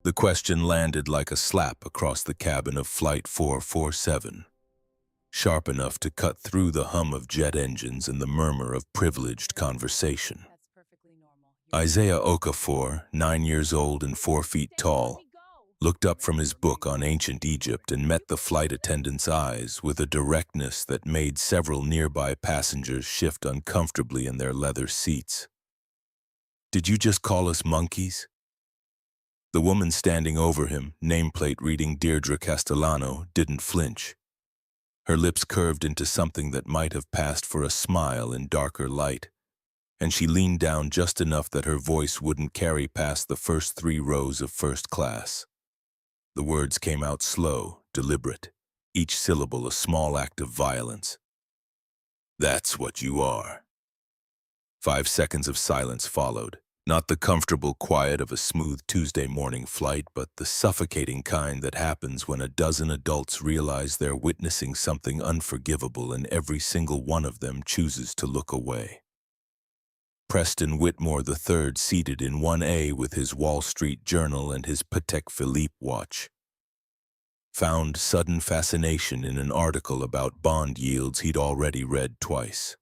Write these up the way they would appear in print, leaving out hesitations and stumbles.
The question landed like a slap across the cabin of Flight 447, sharp enough to cut through the hum of jet engines and the murmur of privileged conversation. That's perfectly normal. You're Isaiah Okafor, 9 years old and 4 feet Stay, let tall, me go. looked up from his book on ancient Egypt and met the flight attendant's eyes with a directness that made several nearby passengers shift uncomfortably in their leather seats. "Did you just call us monkeys?" The woman standing over him, nameplate reading Deirdre Castellano, didn't flinch. Her lips curved into something that might have passed for a smile in darker light, and she leaned down just enough that her voice wouldn't carry past the first 3 rows of first class. The words came out slow, deliberate, each syllable a small act of violence. "That's what you are." 5 seconds of silence followed. Not the comfortable quiet of a smooth Tuesday morning flight, but the suffocating kind that happens when a dozen adults realize they're witnessing something unforgivable and every single one of them chooses to look away. Preston Whitmore III, seated in 1A with his Wall Street Journal and his Patek Philippe watch, found sudden fascination in an article about bond yields he'd already read twice.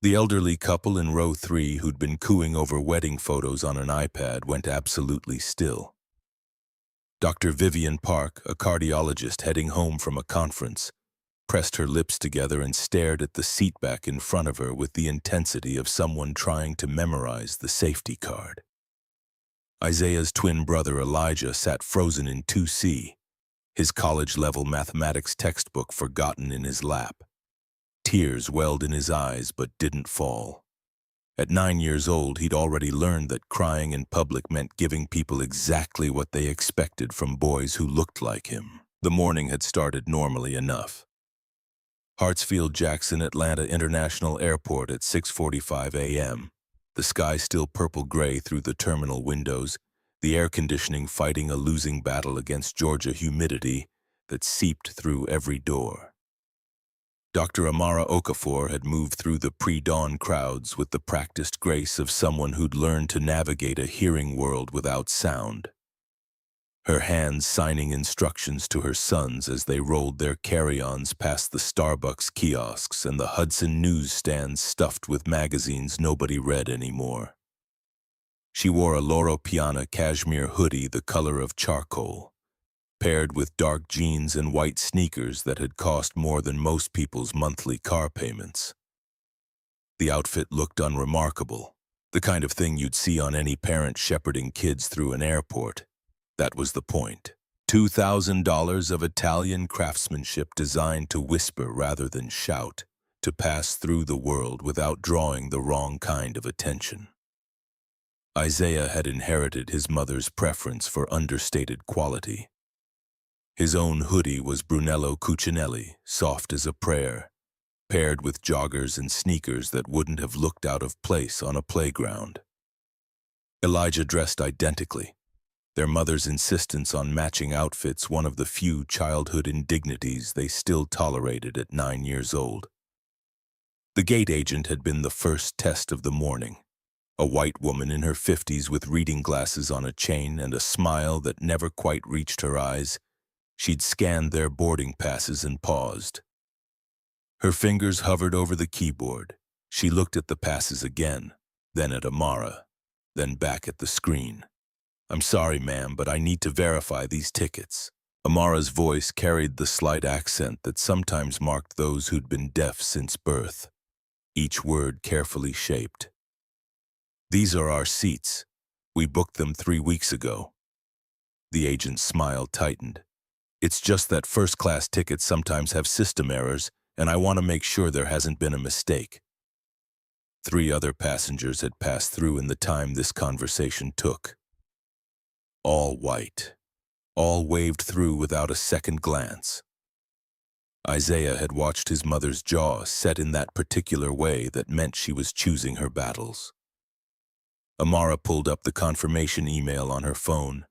The elderly couple in row 3 who'd been cooing over wedding photos on an iPad went absolutely still. Dr. Vivian Park, a cardiologist heading home from a conference, pressed her lips together and stared at the seat back in front of her with the intensity of someone trying to memorize the safety card. Isaiah's twin brother Elijah sat frozen in 2C, his college-level mathematics textbook forgotten in his lap. Tears welled in his eyes but didn't fall. At 9 years old, he'd already learned that crying in public meant giving people exactly what they expected from boys who looked like him. The morning had started normally enough. Hartsfield-Jackson Atlanta International Airport at 6:45 a.m., the sky still purple-gray through the terminal windows, the air conditioning fighting a losing battle against Georgia humidity that seeped through every door. Dr. Amara Okafor had moved through the pre-dawn crowds with the practiced grace of someone who'd learned to navigate a hearing world without sound. Her hands signing instructions to her sons as they rolled their carry-ons past the Starbucks kiosks and the Hudson newsstands stuffed with magazines nobody read anymore. She wore a Loro Piana cashmere hoodie the color of charcoal, paired with dark jeans and white sneakers that had cost more than most people's monthly car payments. The outfit looked unremarkable, the kind of thing you'd see on any parent shepherding kids through an airport. That was the point. $2,000 of Italian craftsmanship designed to whisper rather than shout, to pass through the world without drawing the wrong kind of attention. Isaiah had inherited his mother's preference for understated quality. His own hoodie was Brunello Cucinelli, soft as a prayer, paired with joggers and sneakers that wouldn't have looked out of place on a playground. Elijah dressed identically, their mother's insistence on matching outfits one of the few childhood indignities they still tolerated at 9 years old. The gate agent had been the first test of the morning, a white woman in her 50s with reading glasses on a chain and a smile that never quite reached her eyes. She'd scanned their boarding passes and paused. Her fingers hovered over the keyboard. She looked at the passes again, then at Amara, then back at the screen. "I'm sorry, ma'am, but I need to verify these tickets." Amara's voice carried the slight accent that sometimes marked those who'd been deaf since birth, each word carefully shaped. "These are our seats. We booked them 3 weeks ago." The agent's smile tightened. "It's just that first-class tickets sometimes have system errors, and I want to make sure there hasn't been a mistake." 3 other passengers had passed through in the time this conversation took. All white. All waved through without a second glance. Isaiah had watched his mother's jaw set in that particular way that meant she was choosing her battles. Amara pulled up the confirmation email on her phone,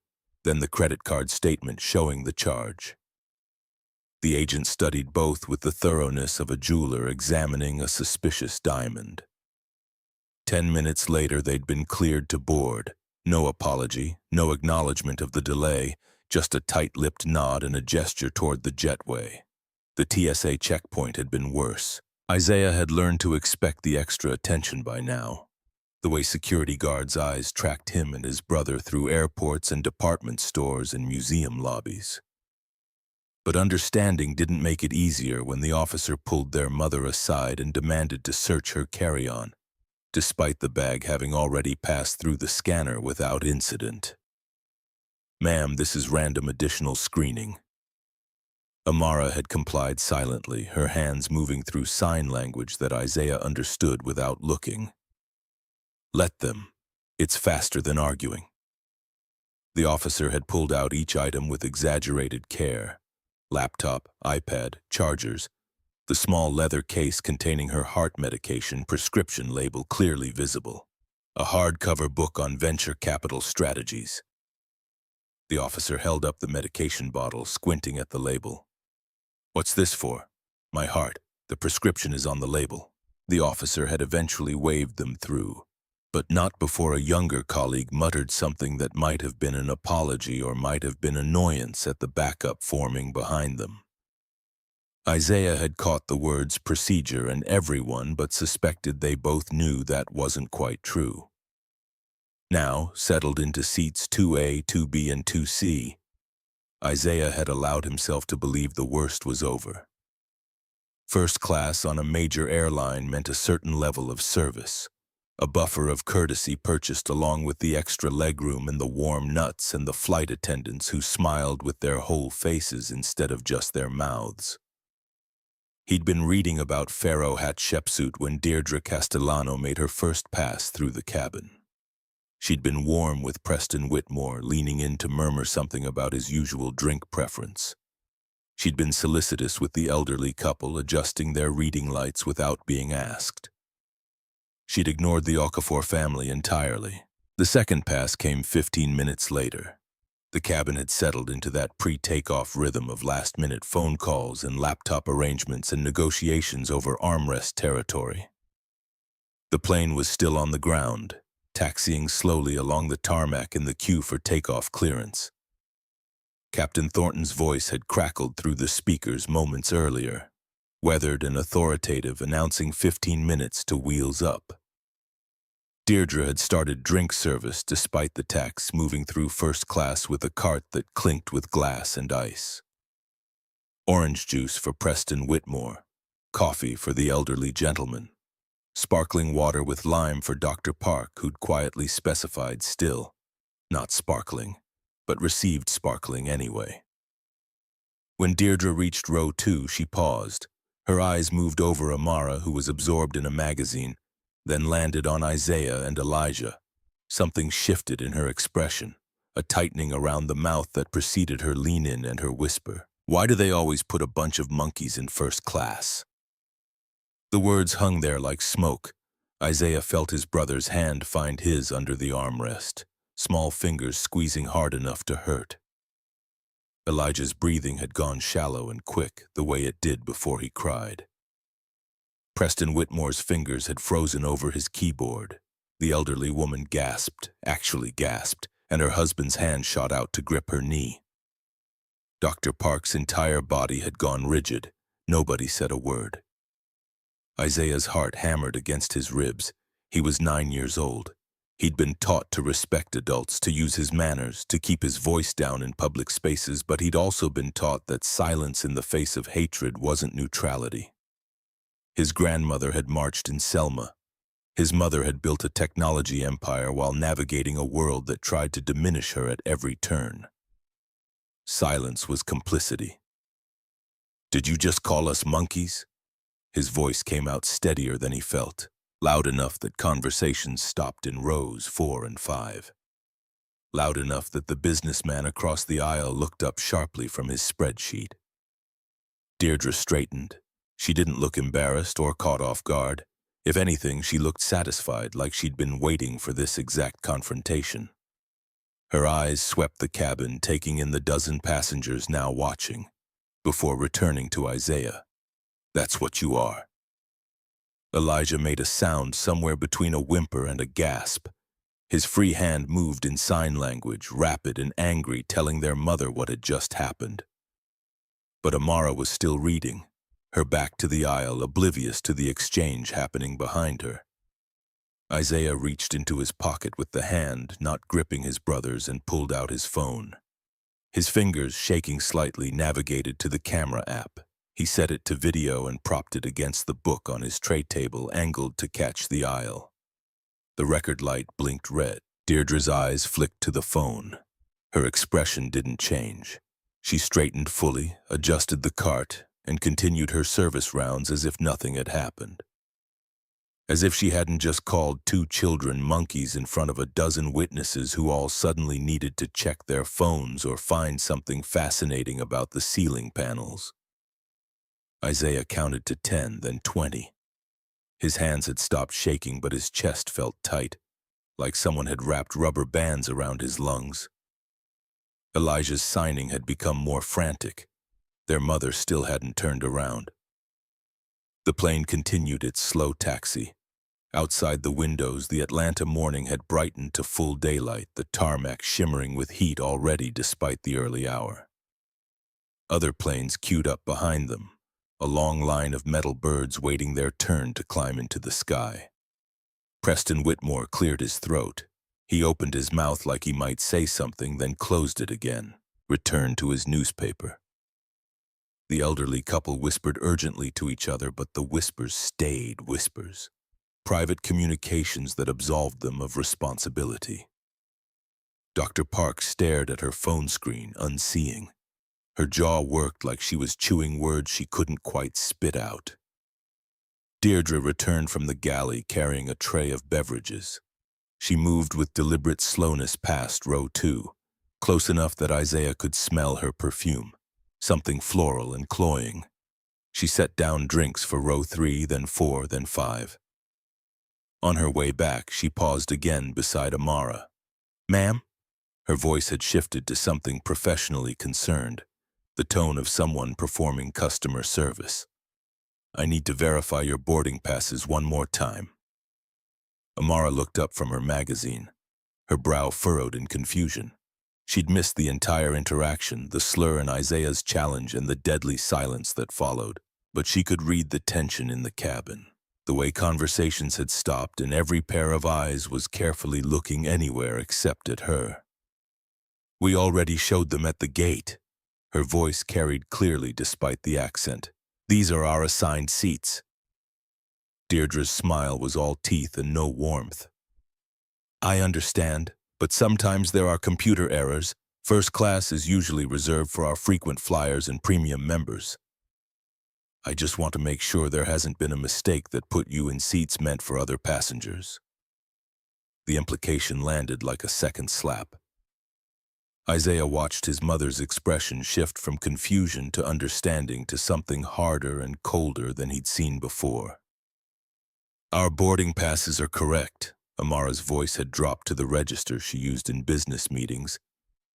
then the credit card statement showing the charge. The agent studied both with the thoroughness of a jeweler examining a suspicious diamond. 10 minutes later, they'd been cleared to board, No apology, no acknowledgement of the delay, just a tight-lipped nod and a gesture toward the jetway. The TSA checkpoint had been worse. Isaiah had learned to expect the extra attention by now. The way security guards' eyes tracked him and his brother through airports and department stores and museum lobbies. But understanding didn't make it easier when the officer pulled their mother aside and demanded to search her carry-on, despite the bag having already passed through the scanner without incident. "Ma'am, this is random additional screening." Amara had complied silently, her hands moving through sign language that Isaiah understood without looking. "Let them. It's faster than arguing." The officer had pulled out each item with exaggerated care. Laptop, iPad, chargers, the small leather case containing her heart medication prescription label clearly visible. A hardcover book on venture capital strategies. The officer held up the medication bottle, squinting at the label. "What's this for?" "My heart. The prescription is on the label." The officer had eventually waved them through, but not before a younger colleague muttered something that might have been an apology or might have been annoyance at the backup forming behind them. Isaiah had caught the words procedure, and everyone but suspected they both knew that wasn't quite true. Now, settled into seats 2A, 2B, and 2C, Isaiah had allowed himself to believe the worst was over. First class on a major airline meant a certain level of service, a buffer of courtesy purchased along with the extra legroom and the warm nuts and the flight attendants who smiled with their whole faces instead of just their mouths. He'd been reading about Pharaoh Hatshepsut when Deirdre Castellano made her first pass through the cabin. She'd been warm with Preston Whitmore, leaning in to murmur something about his usual drink preference. She'd been solicitous with the elderly couple, adjusting their reading lights without being asked. She'd ignored the Okafor family entirely. The second pass came 15 minutes later. The cabin had settled into that pre-takeoff rhythm of last-minute phone calls and laptop arrangements and negotiations over armrest territory. The plane was still on the ground, taxiing slowly along the tarmac in the queue for takeoff clearance. Captain Thornton's voice had crackled through the speakers moments earlier, weathered and authoritative, announcing 15 minutes to wheels up. Deirdre had started drink service despite the tax, moving through first class with a cart that clinked with glass and ice. Orange juice for Preston Whitmore, coffee for the elderly gentleman, sparkling water with lime for Dr. Park, who'd quietly specified still, not sparkling, but received sparkling anyway. When Deirdre reached row 2, she paused. Her eyes moved over Amara, who was absorbed in a magazine, then landed on Isaiah and Elijah. Something shifted in her expression, a tightening around the mouth that preceded her lean-in and her whisper. "Why do they always put a bunch of monkeys in first class?" The words hung there like smoke. Isaiah felt his brother's hand find his under the armrest, small fingers squeezing hard enough to hurt. Elijah's breathing had gone shallow and quick, the way it did before he cried. Preston Whitmore's fingers had frozen over his keyboard. The elderly woman gasped, actually gasped, and her husband's hand shot out to grip her knee. Dr. Park's entire body had gone rigid. Nobody said a word. Isaiah's heart hammered against his ribs. He was 9 years old. He'd been taught to respect adults, to use his manners, to keep his voice down in public spaces, but he'd also been taught that silence in the face of hatred wasn't neutrality. His grandmother had marched in Selma. His mother had built a technology empire while navigating a world that tried to diminish her at every turn. Silence was complicity. "Did you just call us monkeys?" His voice came out steadier than he felt, loud enough that conversations stopped in rows 4 and 5. Loud enough that the businessman across the aisle looked up sharply from his spreadsheet. Deirdre straightened. She didn't look embarrassed or caught off guard. If anything, she looked satisfied, like she'd been waiting for this exact confrontation. Her eyes swept the cabin, taking in the dozen passengers now watching, before returning to Isaiah. "That's what you are." Elijah made a sound somewhere between a whimper and a gasp. His free hand moved in sign language, rapid and angry, telling their mother what had just happened. But Amara was still reading, her back to the aisle, oblivious to the exchange happening behind her. Isaiah reached into his pocket with the hand not gripping his brother's and pulled out his phone. His fingers, shaking slightly, navigated to the camera app. He set it to video and propped it against the book on his tray table, angled to catch the aisle. The record light blinked red. Deirdre's eyes flicked to the phone. Her expression didn't change. She straightened fully, adjusted the cart, and continued her service rounds as if nothing had happened. As if she hadn't just called 2 children monkeys in front of a dozen witnesses who all suddenly needed to check their phones or find something fascinating about the ceiling panels. Isaiah counted to 10, then 20. His hands had stopped shaking, but his chest felt tight, like someone had wrapped rubber bands around his lungs. Elijah's signing had become more frantic. Their mother still hadn't turned around. The plane continued its slow taxi. Outside the windows, the Atlanta morning had brightened to full daylight, the tarmac shimmering with heat already despite the early hour. Other planes queued up behind them, a long line of metal birds waiting their turn to climb into the sky. Preston Whitmore cleared his throat. He opened his mouth like he might say something, then closed it again, returned to his newspaper. The elderly couple whispered urgently to each other, but the whispers stayed whispers. Private communications that absolved them of responsibility. Dr. Park stared at her phone screen, unseeing. Her jaw worked like she was chewing words she couldn't quite spit out. Deirdre returned from the galley carrying a tray of beverages. She moved with deliberate slowness past row 2, close enough that Isaiah could smell her perfume, something floral and cloying. She set down drinks for row 3, then 4, then 5. On her way back, she paused again beside Amara. "Ma'am?" Her voice had shifted to something professionally concerned, the tone of someone performing customer service. "I need to verify your boarding passes one more time." Amara looked up from her magazine, her brow furrowed in confusion. She'd missed the entire interaction, the slur in Isaiah's challenge and the deadly silence that followed, but she could read the tension in the cabin. The way conversations had stopped and every pair of eyes was carefully looking anywhere except at her. "We already showed them at the gate." Her voice carried clearly despite the accent. "These are our assigned seats." Deirdre's smile was all teeth and no warmth. "I understand, but sometimes there are computer errors. First class is usually reserved for our frequent flyers and premium members. I just want to make sure there hasn't been a mistake that put you in seats meant for other passengers." The implication landed like a second slap. Isaiah watched his mother's expression shift from confusion to understanding to something harder and colder than he'd seen before. "Our boarding passes are correct." Amara's voice had dropped to the register she used in business meetings,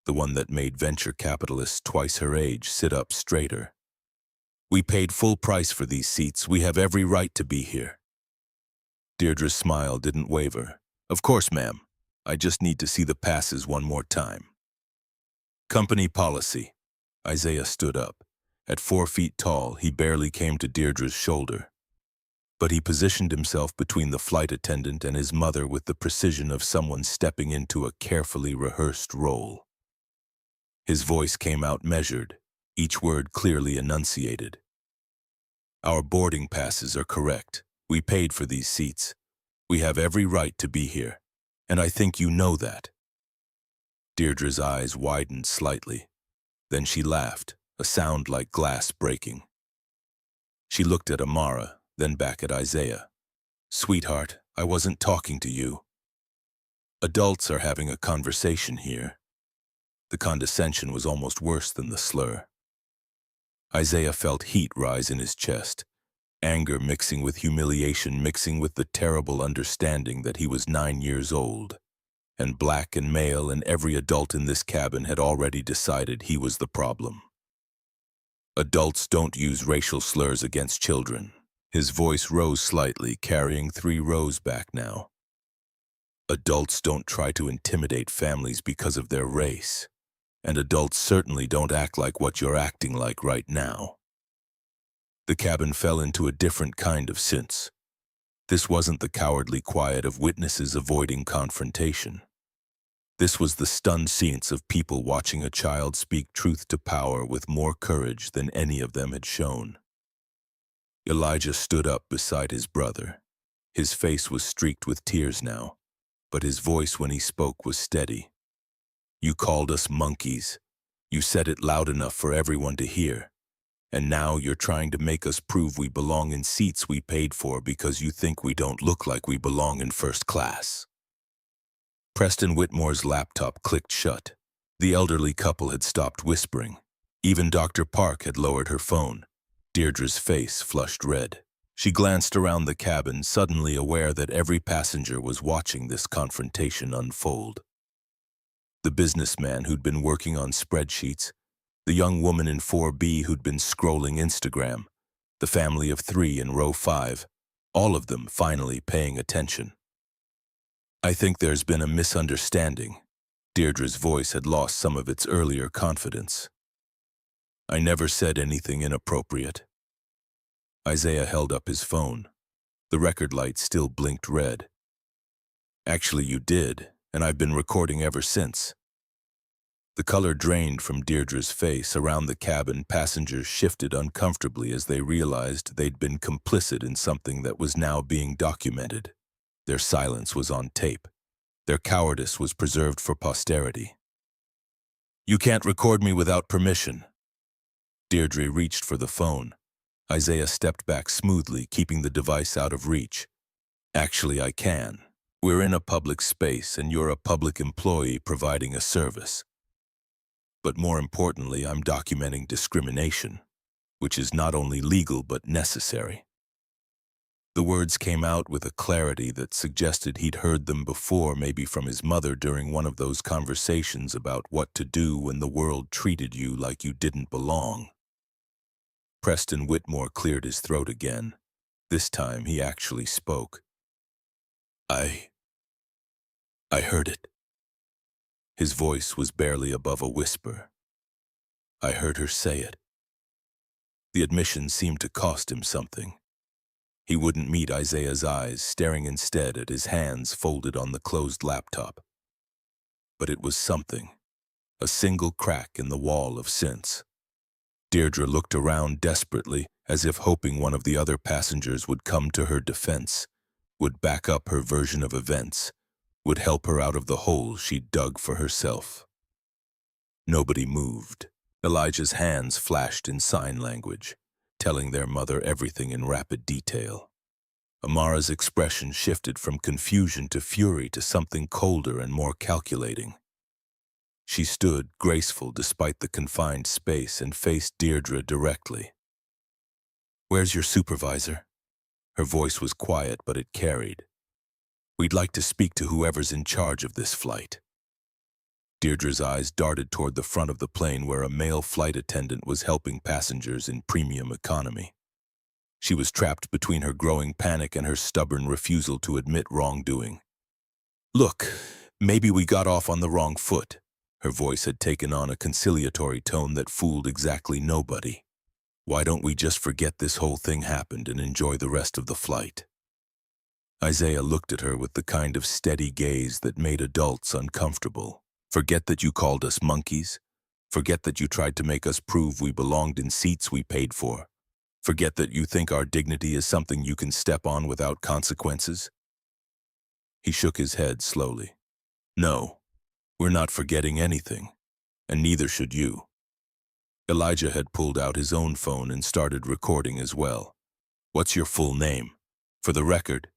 the one that made venture capitalists twice her age sit up straighter. "We paid full price for these seats. We have every right to be here." Deirdre's smile didn't waver. "Of course, ma'am. I just need to see the passes one more time." "Company policy." Isaiah stood up. At 4 feet tall, he barely came to Deirdre's shoulder. But he positioned himself between the flight attendant and his mother with the precision of someone stepping into a carefully rehearsed role. His voice came out measured, each word clearly enunciated. "Our boarding passes are correct. We paid for these seats. We have every right to be here, and I think you know that." Deirdre's eyes widened slightly. Then she laughed, a sound like glass breaking. She looked at Amara, then back at Isaiah. "Sweetheart, I wasn't talking to you. Adults are having a conversation here." The condescension was almost worse than the slur. Isaiah felt heat rise in his chest, anger mixing with humiliation, mixing with the terrible understanding that he was 9 years old, and black and male, and every adult in this cabin had already decided he was the problem. "Adults don't use racial slurs against children." His voice rose slightly, carrying 3 rows back now. Adults don't try to intimidate families because of their race, and adults certainly don't act like what you're acting like right now. The cabin fell into a different kind of sense. This wasn't the cowardly quiet of witnesses avoiding confrontation. This was the stunned silence of people watching a child speak truth to power with more courage than any of them had shown. Elijah stood up beside his brother. His face was streaked with tears now, but his voice when he spoke was steady. You called us monkeys. You said it loud enough for everyone to hear. And now you're trying to make us prove we belong in seats we paid for because you think we don't look like we belong in first class. Preston Whitmore's laptop clicked shut. The elderly couple had stopped whispering. Even Dr. Park had lowered her phone. Deirdre's face flushed red. She glanced around the cabin, suddenly aware that every passenger was watching this confrontation unfold. The businessman who'd been working on spreadsheets, the young woman in 4B who'd been scrolling Instagram, the family of 3 in row 5, all of them finally paying attention. I think there's been a misunderstanding. Deirdre's voice had lost some of its earlier confidence. I never said anything inappropriate. Isaiah held up his phone. The record light still blinked red. Actually, you did, and I've been recording ever since. The color drained from Deirdre's face. Around the cabin, passengers shifted uncomfortably as they realized they'd been complicit in something that was now being documented. Their silence was on tape. Their cowardice was preserved for posterity. You can't record me without permission. Deirdre reached for the phone. Isaiah stepped back smoothly, keeping the device out of reach. Actually, I can. We're in a public space, and you're a public employee providing a service. But more importantly, I'm documenting discrimination, which is not only legal but necessary. The words came out with a clarity that suggested he'd heard them before, maybe from his mother during one of those conversations about what to do when the world treated you like you didn't belong. Preston Whitmore cleared his throat again. This time he actually spoke. I heard it. His voice was barely above a whisper. I heard her say it. The admission seemed to cost him something. He wouldn't meet Isaiah's eyes, staring instead at his hands folded on the closed laptop. But it was something, a single crack in the wall of sense. Deirdre looked around desperately, as if hoping one of the other passengers would come to her defense, would back up her version of events, would help her out of the hole she'd dug for herself. Nobody moved. Elijah's hands flashed in sign language, telling their mother everything in rapid detail. Amara's expression shifted from confusion to fury to something colder and more calculating. She stood, graceful despite the confined space, and faced Deirdre directly. Where's your supervisor? Her voice was quiet, but it carried. We'd like to speak to whoever's in charge of this flight. Deirdre's eyes darted toward the front of the plane where a male flight attendant was helping passengers in premium economy. She was trapped between her growing panic and her stubborn refusal to admit wrongdoing. Look, maybe we got off on the wrong foot. Her voice had taken on a conciliatory tone that fooled exactly nobody. Why don't we just forget this whole thing happened and enjoy the rest of the flight? Isaiah looked at her with the kind of steady gaze that made adults uncomfortable. Forget that you called us monkeys. Forget that you tried to make us prove we belonged in seats we paid for. Forget that you think our dignity is something you can step on without consequences. He shook his head slowly. No, we're not forgetting anything, and neither should you. Elijah had pulled out his own phone and started recording as well. What's your full name? For the record.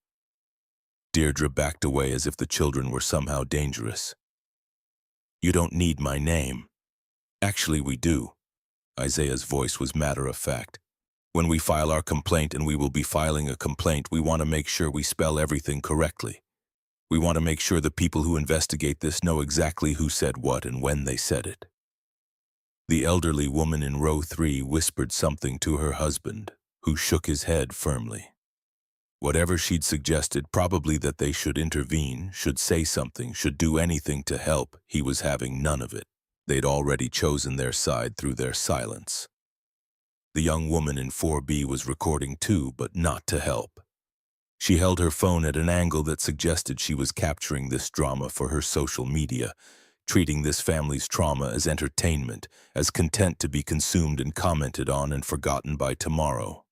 Deirdre backed away as if the children were somehow dangerous. You don't need my name. Actually, we do. Isaiah's voice was matter-of-fact. When we file our complaint, and we will be filing a complaint, we want to make sure we spell everything correctly. We want to make sure the people who investigate this know exactly who said what and when they said it. The elderly woman in row 3 whispered something to her husband, who shook his head firmly. Whatever she'd suggested, probably that they should intervene, should say something, should do anything to help, he was having none of it. They'd already chosen their side through their silence. The young woman in 4B was recording too, but not to help. She held her phone at an angle that suggested she was capturing this drama for her social media, treating this family's trauma as entertainment, as content to be consumed and commented on and forgotten by tomorrow.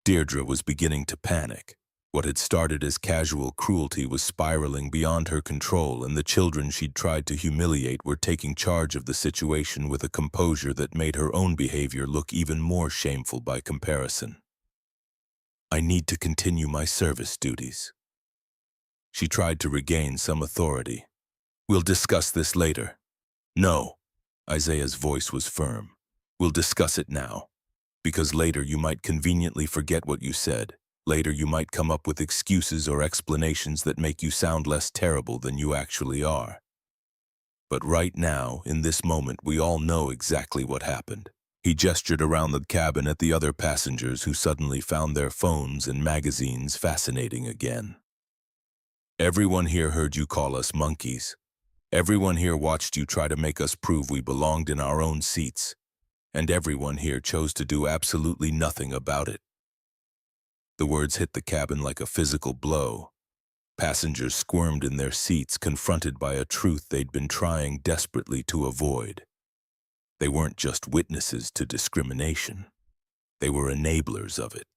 Deirdre was beginning to panic. What had started as casual cruelty was spiraling beyond her control, and the children she'd tried to humiliate were taking charge of the situation with a composure that made her own behavior look even more shameful by comparison. I need to continue my service duties. She tried to regain some authority. We'll discuss this later. No. Isaiah's voice was firm. We'll discuss it now. Because later you might conveniently forget what you said. Later you might come up with excuses or explanations that make you sound less terrible than you actually are. But right now, in this moment, we all know exactly what happened. He gestured around the cabin at the other passengers who suddenly found their phones and magazines fascinating again. Everyone here heard you call us monkeys. Everyone here watched you try to make us prove we belonged in our own seats. And everyone here chose to do absolutely nothing about it. The words hit the cabin like a physical blow. Passengers squirmed in their seats, confronted by a truth they'd been trying desperately to avoid. They weren't just witnesses to discrimination. They were enablers of it.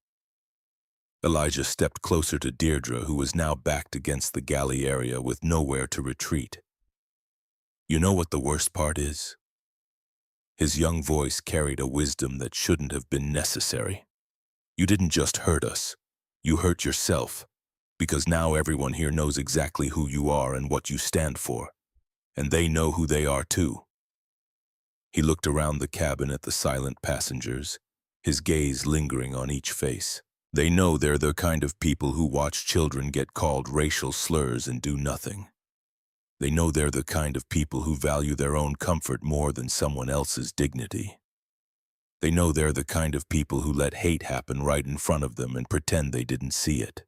Elijah stepped closer to Deirdre, who was now backed against the galley area with nowhere to retreat. You know what the worst part is? His young voice carried a wisdom that shouldn't have been necessary. You didn't just hurt us. You hurt yourself. Because now everyone here knows exactly who you are and what you stand for. And they know who they are too. He looked around the cabin at the silent passengers, his gaze lingering on each face. They know they're the kind of people who watch children get called racial slurs and do nothing. They know they're the kind of people who value their own comfort more than someone else's dignity. They know they're the kind of people who let hate happen right in front of them and pretend they didn't see it.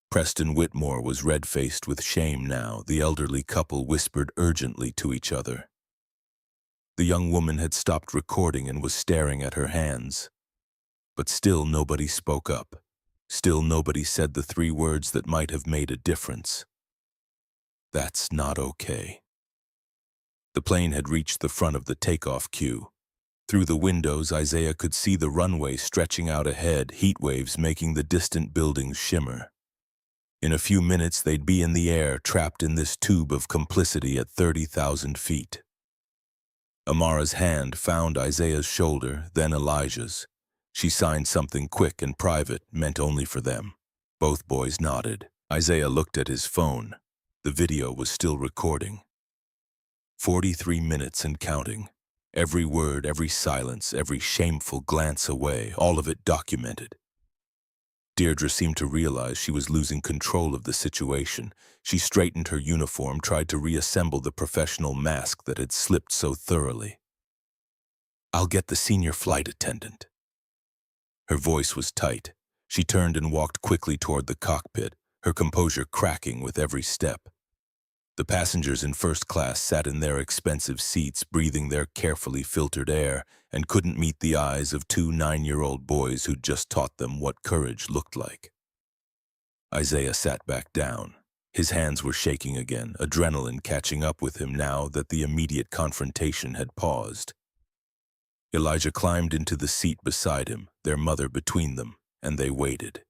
Preston Whitmore was red-faced with shame now. The elderly couple whispered urgently to each other. The young woman had stopped recording and was staring at her hands. But still nobody spoke up. Still nobody said the 3 words that might have made a difference. That's not okay. The plane had reached the front of the takeoff queue. Through the windows, Isaiah could see the runway stretching out ahead, heat waves making the distant buildings shimmer. In a few minutes, they'd be in the air, trapped in this tube of complicity at 30,000 feet. Amara's hand found Isaiah's shoulder, then Elijah's. She signed something quick and private, meant only for them. Both boys nodded. Isaiah looked at his phone. The video was still recording. 43 minutes and counting. Every word, every silence, every shameful glance away, all of it documented. Deirdre seemed to realize she was losing control of the situation. She straightened her uniform, tried to reassemble the professional mask that had slipped so thoroughly. I'll get the senior flight attendant. Her voice was tight. She turned and walked quickly toward the cockpit, her composure cracking with every step. The passengers in first class sat in their expensive seats, breathing their carefully filtered air, and couldn't meet the eyes of 2 9-year-old boys who'd just taught them what courage looked like. Isaiah sat back down. His hands were shaking again, adrenaline catching up with him now that the immediate confrontation had paused. Elijah climbed into the seat beside him, their mother between them, and they waited.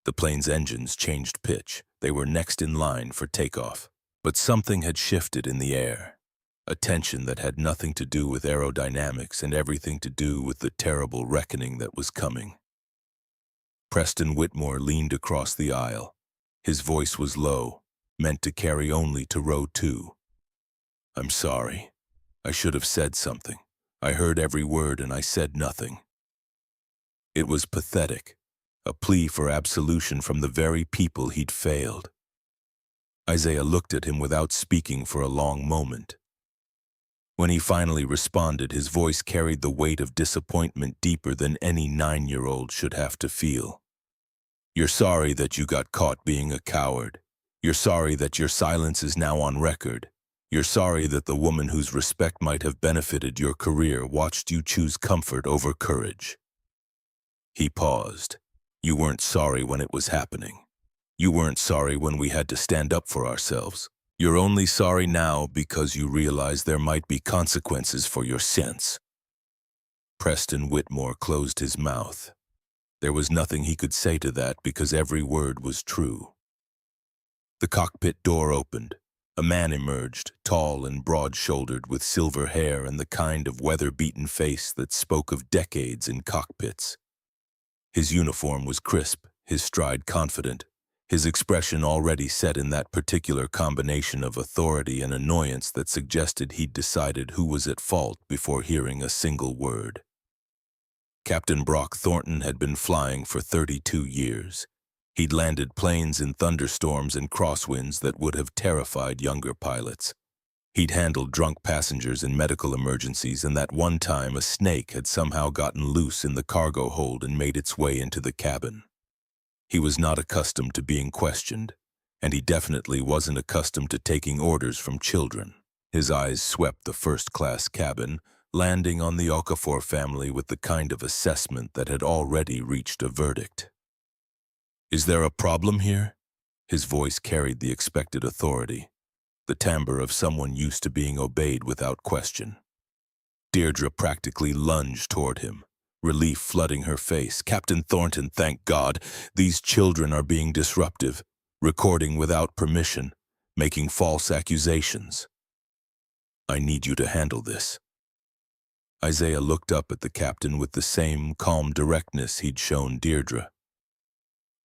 The plane's engines changed pitch. They were next in line for takeoff. But something had shifted in the air, a tension that had nothing to do with aerodynamics and everything to do with the terrible reckoning that was coming. Preston Whitmore leaned across the aisle. His voice was low, meant to carry only to row 2. I'm sorry. I should have said something. I heard every word and I said nothing. It was pathetic, a plea for absolution from the very people he'd failed. Isaiah looked at him without speaking for a long moment. When he finally responded, his voice carried the weight of disappointment deeper than any 9-year-old should have to feel. You're sorry that you got caught being a coward. You're sorry that your silence is now on record. You're sorry that the woman whose respect might have benefited your career watched you choose comfort over courage." He paused. "You weren't sorry when it was happening. You weren't sorry when we had to stand up for ourselves. You're only sorry now because you realize there might be consequences for your sins." Preston Whitmore closed his mouth. There was nothing he could say to that because every word was true. The cockpit door opened. A man emerged, tall and broad-shouldered with silver hair and the kind of weather-beaten face that spoke of decades in cockpits. His uniform was crisp, his stride confident, his expression already set in that particular combination of authority and annoyance that suggested he'd decided who was at fault before hearing a single word. Captain Brock Thornton had been flying for 32 years. He'd landed planes in thunderstorms and crosswinds that would have terrified younger pilots. He'd handled drunk passengers in medical emergencies, and that one time a snake had somehow gotten loose in the cargo hold and made its way into the cabin. He was not accustomed to being questioned, and he definitely wasn't accustomed to taking orders from children. His eyes swept the first-class cabin, landing on the Okafor family with the kind of assessment that had already reached a verdict. "Is there a problem here?" His voice carried the expected authority, the timbre of someone used to being obeyed without question. Deirdre practically lunged toward him, relief flooding her face. "Captain Thornton, thank God. These children are being disruptive, recording without permission, making false accusations. I need you to handle this." Isaiah looked up at the captain with the same calm directness he'd shown Deirdre.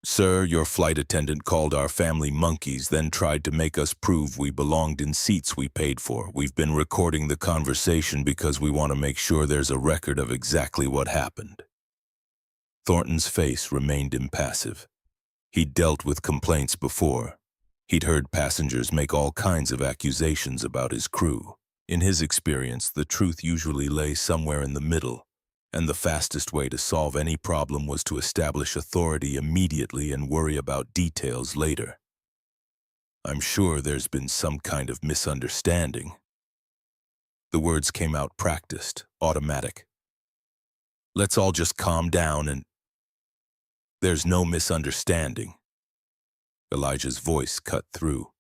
"Sir, your flight attendant called our family monkeys, then tried to make us prove we belonged in seats we paid for. We've been recording the conversation because we want to make sure there's a record of exactly what happened." Thornton's face remained impassive. He'd dealt with complaints before. He'd heard passengers make all kinds of accusations about his crew. In his experience, the truth usually lay somewhere in the middle, and the fastest way to solve any problem was to establish authority immediately and worry about details later. "I'm sure there's been some kind of misunderstanding." The words came out practiced, automatic. "Let's all just calm down and—" "There's no misunderstanding." Elijah's voice cut through.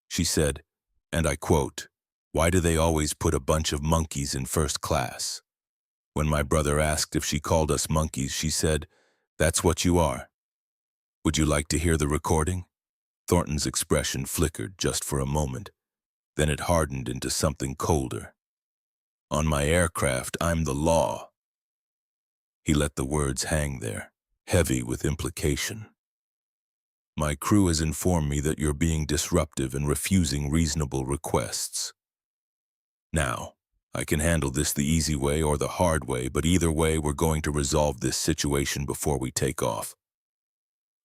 She said, and I quote, "Why do they always put a bunch of monkeys in first class?" When my brother asked if she called us monkeys, she said, "That's what you are." "Would you like to hear the recording?" Thornton's expression flickered just for a moment. Then it hardened into something colder. "On my aircraft, I'm the law." He let the words hang there, heavy with implication. "My crew has informed me that you're being disruptive and refusing reasonable requests. Now, I can handle this the easy way or the hard way, but either way, we're going to resolve this situation before we take off."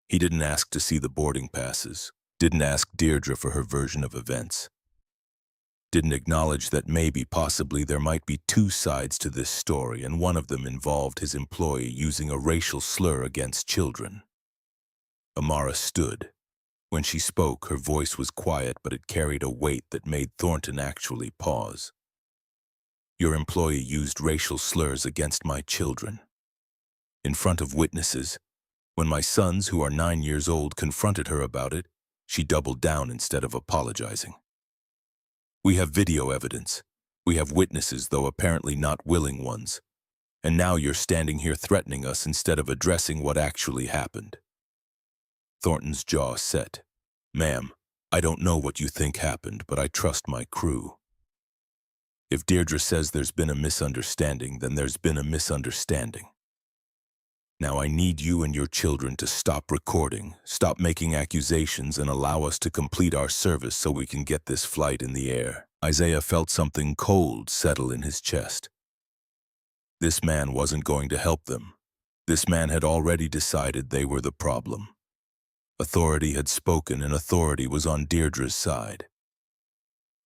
He didn't ask to see the boarding passes, didn't ask Deirdre for her version of events, didn't acknowledge that maybe, possibly, there might be two sides to this story, and one of them involved his employee using a racial slur against children. Amara stood. When she spoke, her voice was quiet, but it carried a weight that made Thornton actually pause. "Your employee used racial slurs against my children. In front of witnesses. When my sons, who are 9 years old, confronted her about it, she doubled down instead of apologizing. We have video evidence. We have witnesses, though apparently not willing ones. And now you're standing here threatening us instead of addressing what actually happened." Thornton's jaw set. "Ma'am, I don't know what you think happened, but I trust my crew. If Deirdre says there's been a misunderstanding, then there's been a misunderstanding. Now I need you and your children to stop recording, stop making accusations, and allow us to complete our service so we can get this flight in the air." Isaiah felt something cold settle in his chest. This man wasn't going to help them. This man had already decided they were the problem. Authority had spoken, and authority was on Deirdre's side.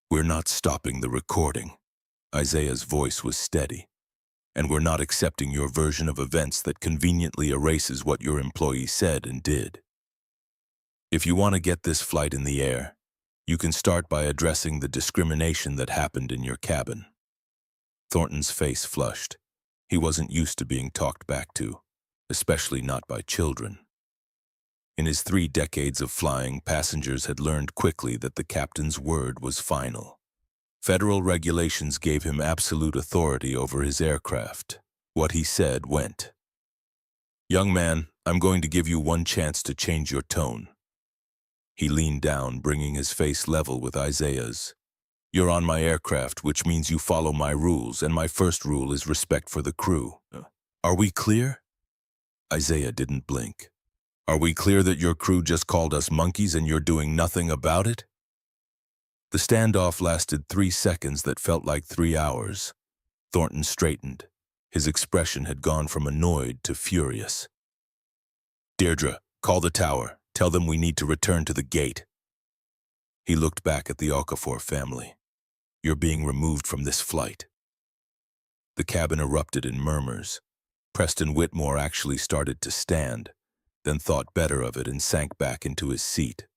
"We're not stopping the recording." Isaiah's voice was steady. and we're not accepting your version of events that conveniently erases what your employee said and did. If you want to get this flight in the air, you can start by addressing the discrimination that happened in your cabin." Thornton's face flushed. He wasn't used to being talked back to, especially not by children. In his 3 decades of flying, passengers had learned quickly that the captain's word was final. Federal regulations gave him absolute authority over his aircraft. What he said went. "Young man, I'm going to give you one chance to change your tone." He leaned down, bringing his face level with Isaiah's. "You're on my aircraft, which means you follow my rules, and my first rule is respect for the crew. Are we clear?" Isaiah didn't blink. "Are we clear that your crew just called us monkeys and you're doing nothing about it?" The standoff lasted 3 seconds that felt like 3 hours. Thornton straightened. His expression had gone from annoyed to furious. "Deirdre, call the tower. Tell them we need to return to the gate." He looked back at the Okafor family. "You're being removed from this flight." The cabin erupted in murmurs. Preston Whitmore actually started to stand, then thought better of it and sank back into his seat.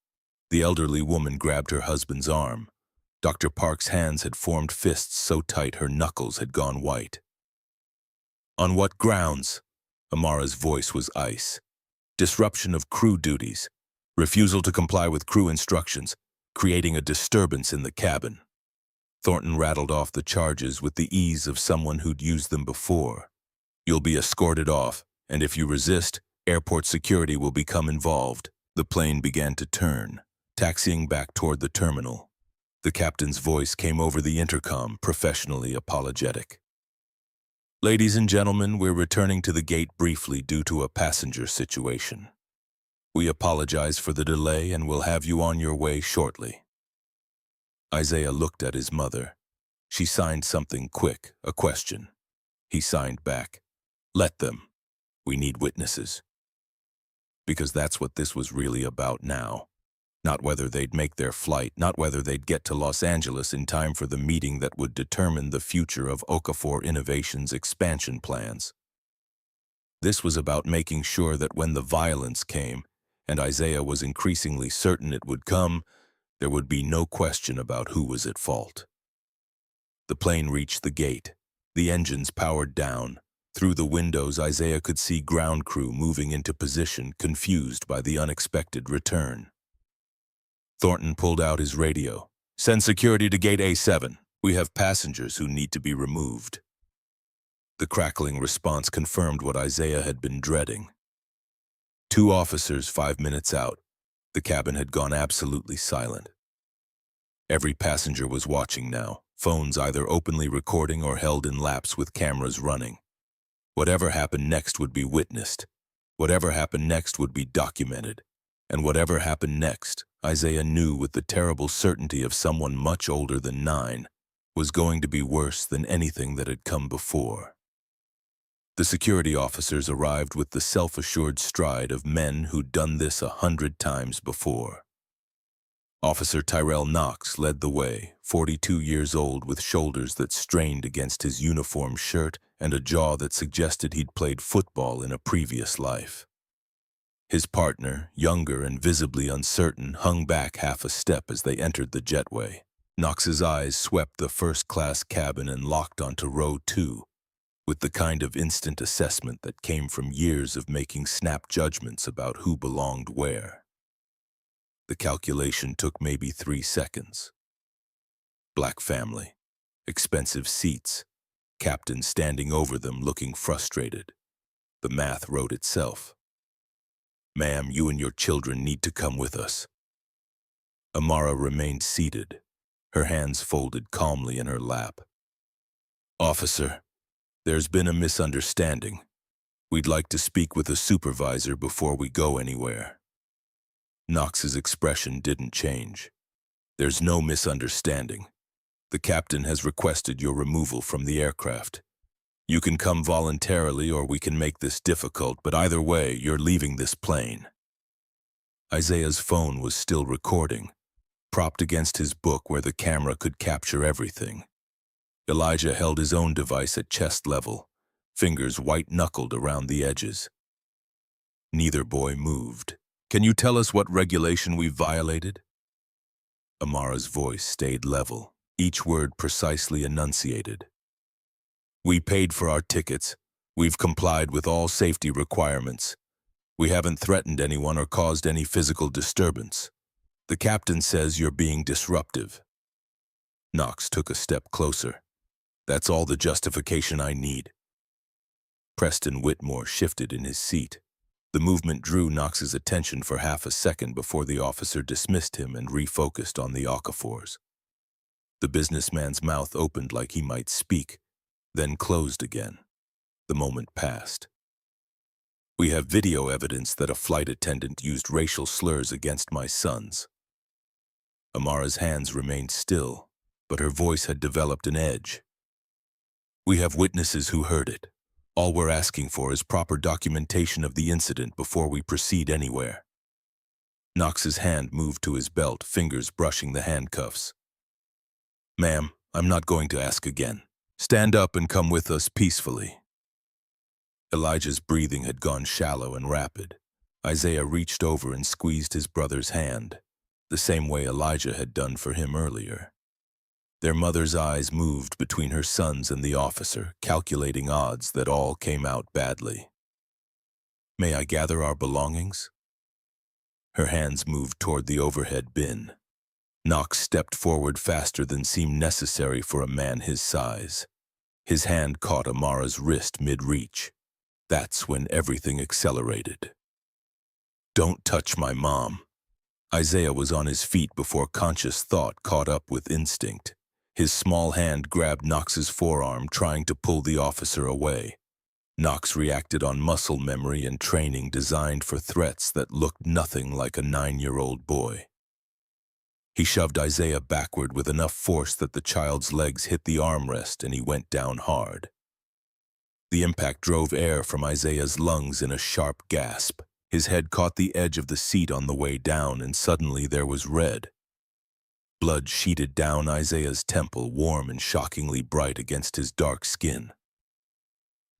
The elderly woman grabbed her husband's arm. Dr. Park's hands had formed fists so tight her knuckles had gone white. "On what grounds?" Amara's voice was ice. "Disruption of crew duties. Refusal to comply with crew instructions. Creating a disturbance in the cabin." Thornton rattled off the charges with the ease of someone who'd used them before. "You'll be escorted off, and if you resist, airport security will become involved." The plane began to turn, taxiing back toward the terminal. The captain's voice came over the intercom, professionally apologetic. "Ladies and gentlemen, we're returning to the gate briefly due to a passenger situation. We apologize for the delay and will have you on your way shortly." Isaiah looked at his mother. She signed something quick, a question. He signed back. "Let them. We need witnesses." Because that's what this was really about now. Not whether they'd make their flight, not whether they'd get to Los Angeles in time for the meeting that would determine the future of Okafor Innovations' expansion plans. This was about making sure that when the violence came, and Isaiah was increasingly certain it would come, there would be no question about who was at fault. The plane reached the gate. The engines powered down. Through the windows, Isaiah could see ground crew moving into position, confused by the unexpected return. Thornton pulled out his radio. "Send security to gate A7. We have passengers who need to be removed." The crackling response confirmed what Isaiah had been dreading. 2 officers 5 minutes out. The cabin had gone absolutely silent. Every passenger was watching now, phones either openly recording or held in laps with cameras running. Whatever happened next would be witnessed. Whatever happened next would be documented. And whatever happened next, Isaiah knew with the terrible certainty of someone much older than 9, was going to be worse than anything that had come before. The security officers arrived with the self-assured stride of men who'd done this 100 times before. Officer Tyrell Knox led the way, 42 years old with shoulders that strained against his uniform shirt and a jaw that suggested he'd played football in a previous life. His partner, younger and visibly uncertain, hung back half a step as they entered the jetway. Knox's eyes swept the first-class cabin and locked onto row 2, with the kind of instant assessment that came from years of making snap judgments about who belonged where. The calculation took maybe 3 seconds. Black family, expensive seats, captain standing over them looking frustrated. The math wrote itself. "Ma'am, you and your children need to come with us." Amara remained seated, her hands folded calmly in her lap. "Officer, there's been a misunderstanding. We'd like to speak with a supervisor before we go anywhere." Knox's expression didn't change. "There's no misunderstanding. The captain has requested your removal from the aircraft. You can come voluntarily or we can make this difficult, but either way, you're leaving this plane." Isaiah's phone was still recording, propped against his book where the camera could capture everything. Elijah held his own device at chest level, fingers white-knuckled around the edges. Neither boy moved. "Can you tell us what regulation we've violated?" Amara's voice stayed level, each word precisely enunciated. "We paid for our tickets. We've complied with all safety requirements. We haven't threatened anyone or caused any physical disturbance. The captain says you're being disruptive." Knox took a step closer. "That's all the justification I need." Preston Whitmore shifted in his seat. The movement drew Knox's attention for half a second before the officer dismissed him and refocused on the Okafors. The businessman's mouth opened like he might speak, then closed again. The moment passed. "We have video evidence that a flight attendant used racial slurs against my sons." Amara's hands remained still, but her voice had developed an edge. "We have witnesses who heard it. All we're asking for is proper documentation of the incident before we proceed anywhere." Knox's hand moved to his belt, fingers brushing the handcuffs. "Ma'am, I'm not going to ask again. Stand up and come with us peacefully." Elijah's breathing had gone shallow and rapid. Isaiah reached over and squeezed his brother's hand, the same way Elijah had done for him earlier. Their mother's eyes moved between her sons and the officer, calculating odds that all came out badly. "May I gather our belongings?" Her hands moved toward the overhead bin. Knox stepped forward faster than seemed necessary for a man his size. His hand caught Amara's wrist mid-reach. That's when everything accelerated. "Don't touch my mom." Isaiah was on his feet before conscious thought caught up with instinct. His small hand grabbed Knox's forearm, trying to pull the officer away. Knox reacted on muscle memory and training designed for threats that looked nothing like a 9-year-old boy. He shoved Isaiah backward with enough force that the child's legs hit the armrest and he went down hard. The impact drove air from Isaiah's lungs in a sharp gasp. His head caught the edge of the seat on the way down, and suddenly there was red. Blood sheeted down Isaiah's temple, warm and shockingly bright against his dark skin.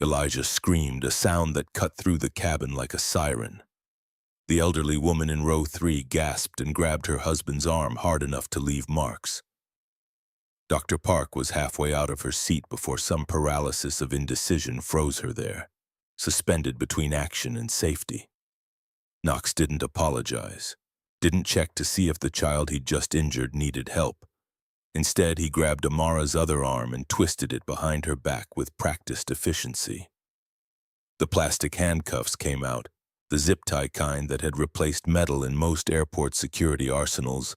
Elijah screamed, a sound that cut through the cabin like a siren. The elderly woman in row 3 gasped and grabbed her husband's arm hard enough to leave marks. Dr. Park was halfway out of her seat before some paralysis of indecision froze her there, suspended between action and safety. Knox didn't apologize, didn't check to see if the child he'd just injured needed help. Instead, he grabbed Amara's other arm and twisted it behind her back with practiced efficiency. The plastic handcuffs came out, the zip-tie kind that had replaced metal in most airport security arsenals,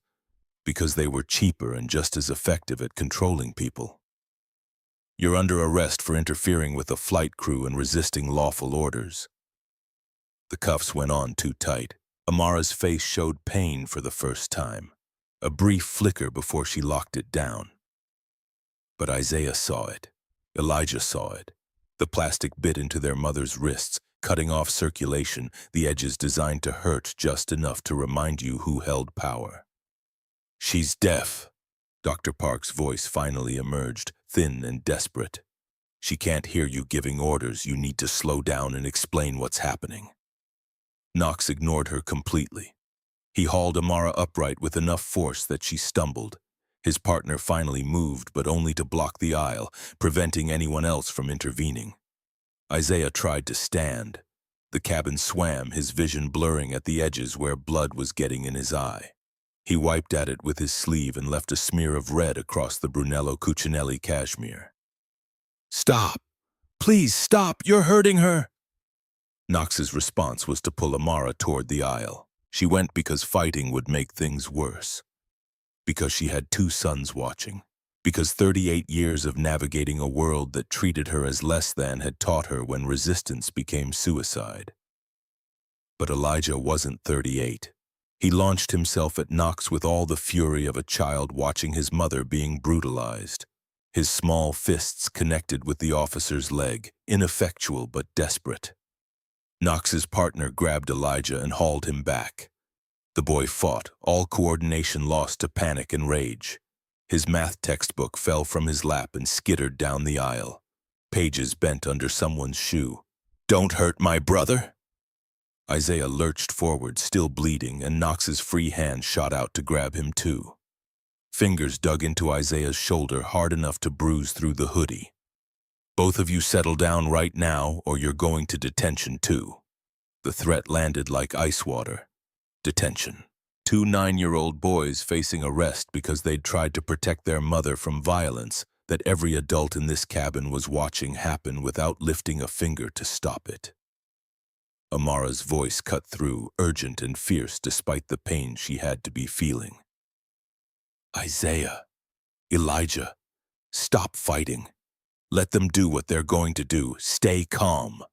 because they were cheaper and just as effective at controlling people. "You're under arrest for interfering with a flight crew and resisting lawful orders." The cuffs went on too tight. Amara's face showed pain for the first time, a brief flicker before she locked it down. But Isaiah saw it. Elijah saw it. The plastic bit into their mother's wrists, cutting off circulation, the edges designed to hurt just enough to remind you who held power. "She's deaf." Dr. Park's voice finally emerged, thin and desperate. "She can't hear you giving orders. You need to slow down and explain what's happening." Knox ignored her completely. He hauled Amara upright with enough force that she stumbled. His partner finally moved, but only to block the aisle, preventing anyone else from intervening. Isaiah tried to stand. The cabin swam, his vision blurring at the edges where blood was getting in his eye. He wiped at it with his sleeve and left a smear of red across the Brunello Cucinelli cashmere. "Stop! Please stop! You're hurting her!" Knox's response was to pull Amara toward the aisle. She went because fighting would make things worse. Because she had 2 sons watching. Because 38 years of navigating a world that treated her as less than had taught her when resistance became suicide. But Elijah wasn't 38. He launched himself at Knox with all the fury of a child watching his mother being brutalized. His small fists connected with the officer's leg, ineffectual but desperate. Knox's partner grabbed Elijah and hauled him back. The boy fought, all coordination lost to panic and rage. His math textbook fell from his lap and skittered down the aisle. pages bent under someone's shoe. "Don't hurt my brother!" Isaiah lurched forward, still bleeding, and Knox's free hand shot out to grab him too. Fingers dug into Isaiah's shoulder hard enough to bruise through the hoodie. "Both of you settle down right now, or you're going to detention too." The threat landed like ice water. Detention. Two 9-year-old boys facing arrest because they'd tried to protect their mother from violence that every adult in this cabin was watching happen without lifting a finger to stop it. Amara's voice cut through, urgent and fierce despite the pain she had to be feeling. "Isaiah, Elijah, stop fighting. Let them do what they're going to do. Stay calm."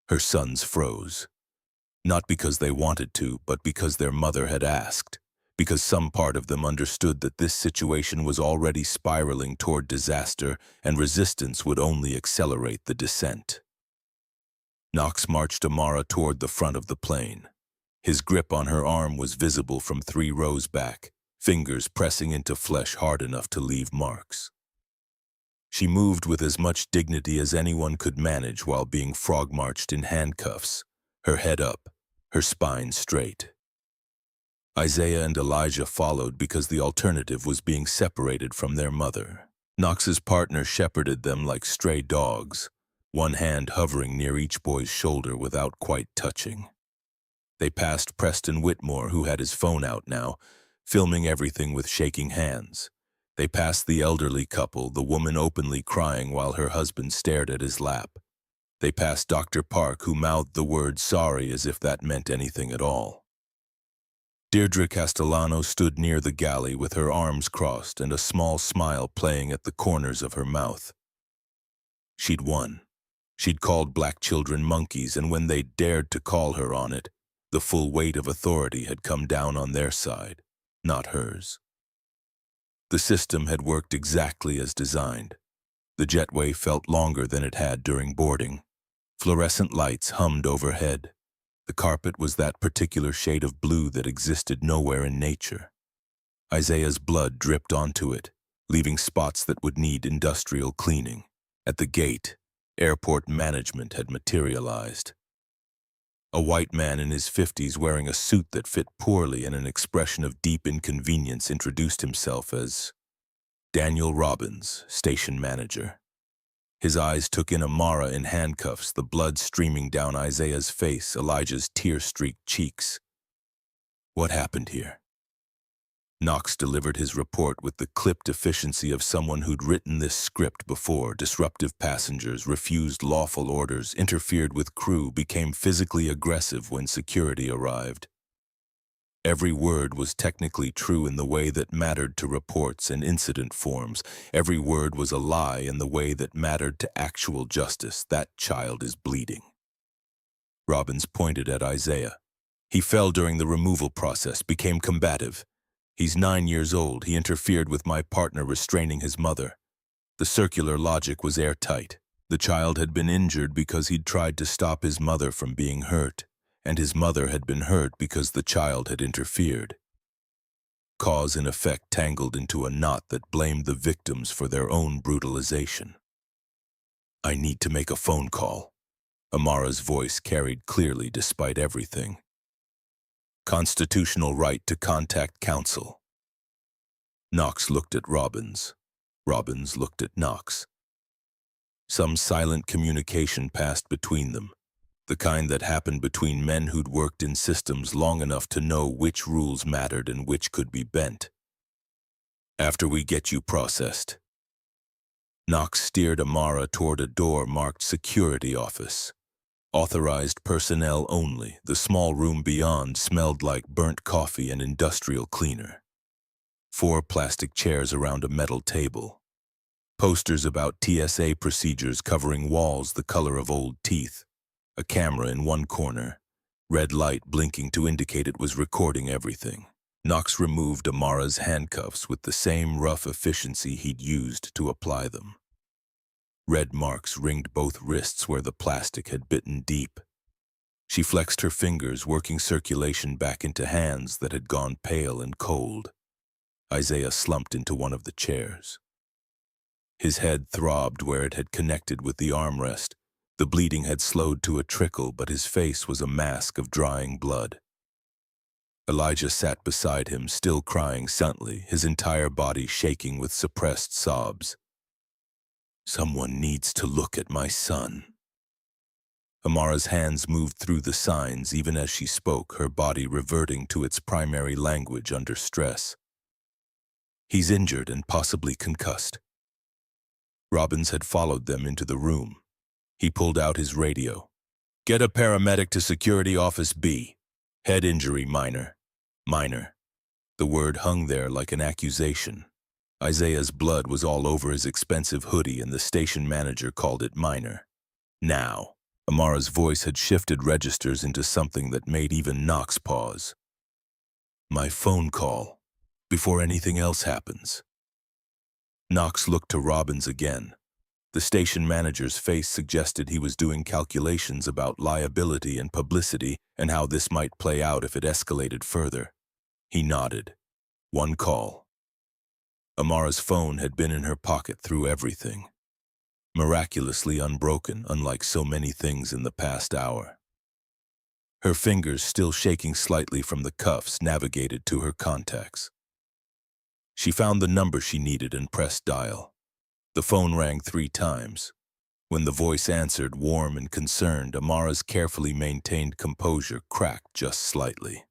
Her sons froze. Not because they wanted to, but because their mother had asked. Because some part of them understood that this situation was already spiraling toward disaster and resistance would only accelerate the descent. Knox marched Amara toward the front of the plane. His grip on her arm was visible from 3 rows back, fingers pressing into flesh hard enough to leave marks. She moved with as much dignity as anyone could manage while being frog-marched in handcuffs, her head up, her spine straight. Isaiah and Elijah followed because the alternative was being separated from their mother. Knox's partner shepherded them like stray dogs, one hand hovering near each boy's shoulder without quite touching. They passed Preston Whitmore, who had his phone out now, filming everything with shaking hands. They passed the elderly couple, the woman openly crying while her husband stared at his lap. They passed Dr. Park, who mouthed the word sorry as if that meant anything at all. Deirdre Castellano stood near the galley with her arms crossed and a small smile playing at the corners of her mouth. She'd won. She'd called black children monkeys, and when they dared to call her on it, the full weight of authority had come down on their side, not hers. The system had worked exactly as designed. The jetway felt longer than it had during boarding. Fluorescent lights hummed overhead. The carpet was that particular shade of blue that existed nowhere in nature. Isaiah's blood dripped onto it, leaving spots that would need industrial cleaning. At the gate, airport management had materialized. A white man in his 50s wearing a suit that fit poorly and an expression of deep inconvenience introduced himself as Daniel Robbins, station manager. His eyes took in Amara in handcuffs, the blood streaming down Isaiah's face, Elijah's tear-streaked cheeks. What happened here? Knox delivered his report with the clipped efficiency of someone who'd written this script before. Disruptive passengers, refused lawful orders, interfered with crew, became physically aggressive when security arrived. Every word was technically true in the way that mattered to reports and incident forms. Every word was a lie in the way that mattered to actual justice. That child is bleeding. Robbins pointed at Isaiah. He fell during the removal process, became combative. He's 9 years old. He interfered with my partner restraining his mother. The circular logic was airtight. The child had been injured because he'd tried to stop his mother from being hurt, and his mother had been hurt because the child had interfered. Cause and effect tangled into a knot that blamed the victims for their own brutalization. "I need to make a phone call." Amara's voice carried clearly despite everything. "Constitutional right to contact counsel." Knox looked at Robbins. Robbins looked at Knox. Some silent communication passed between them, the kind that happened between men who'd worked in systems long enough to know which rules mattered and which could be bent. "After we get you processed." Knox steered Amara toward a door marked Security Office. Authorized personnel only. The small room beyond smelled like burnt coffee and industrial cleaner. 4 plastic chairs around a metal table. Posters about TSA procedures covering walls the color of old teeth. A camera in one corner. Red light blinking to indicate it was recording everything. Knox removed Amara's handcuffs with the same rough efficiency he'd used to apply them. Red marks ringed both wrists where the plastic had bitten deep. She flexed her fingers, working circulation back into hands that had gone pale and cold. Isaiah slumped into one of the chairs. His head throbbed where it had connected with the armrest. The bleeding had slowed to a trickle, but his face was a mask of drying blood. Elijah sat beside him, still crying silently, his entire body shaking with suppressed sobs. "Someone needs to look at my son." Amara's hands moved through the signs even as she spoke, her body reverting to its primary language under stress. "He's injured and possibly concussed." Robbins had followed them into the room. He pulled out his radio. "Get a paramedic to Security Office B. Head injury minor." Minor. The word hung there like an accusation. Isaiah's blood was all over his expensive hoodie and the station manager called it minor. Now. Amara's voice had shifted registers into something that made even Knox pause. "My phone call. Before anything else happens." Knox looked to Robbins again. The station manager's face suggested he was doing calculations about liability and publicity and how this might play out if it escalated further. He nodded. One call. Amara's phone had been in her pocket through everything. Miraculously unbroken, unlike so many things in the past hour. Her fingers, still shaking slightly from the cuffs, navigated to her contacts. She found the number she needed and pressed dial. The phone rang 3 times. When the voice answered, warm and concerned, Amara's carefully maintained composure cracked just slightly.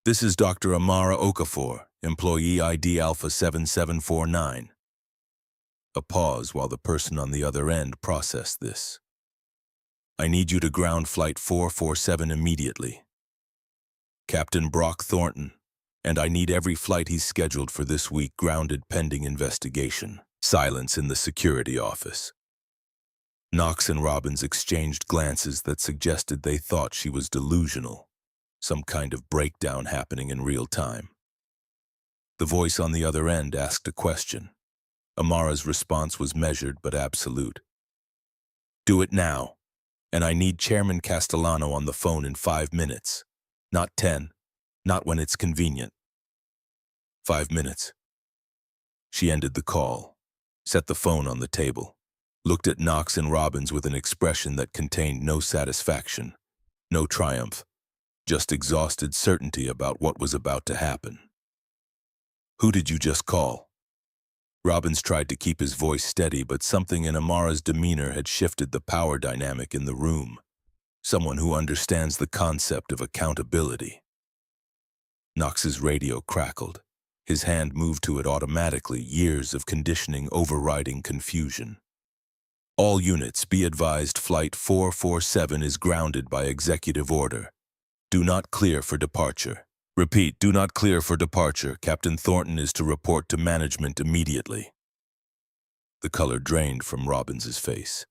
"This is Dr. Amara Okafor, employee ID Alpha 7749. A pause while the person on the other end processed this. "I need you to ground Flight 447 immediately. Captain Brock Thornton, and I need every flight he's scheduled for this week grounded pending investigation." Silence in the security office. Knox and Robbins exchanged glances that suggested they thought she was delusional, some kind of breakdown happening in real time. The voice on the other end asked a question. Amara's response was measured but absolute. "Do it now, and I need Chairman Castellano on the phone in 5 minutes. Not 10, not when it's convenient. 5 minutes." She ended the call, set the phone on the table, looked at Knox and Robbins with an expression that contained no satisfaction, no triumph, just exhausted certainty about what was about to happen. "Who did you just call?" Robbins tried to keep his voice steady, but something in Amara's demeanor had shifted the power dynamic in the room. Someone who understands the concept of accountability. Knox's radio crackled. His hand moved to it automatically, years of conditioning overriding confusion. "All units, be advised Flight 447 is grounded by executive order. Do not clear for departure. Repeat, do not clear for departure. Captain Thornton is to report to management immediately." The color drained from Robbins's face.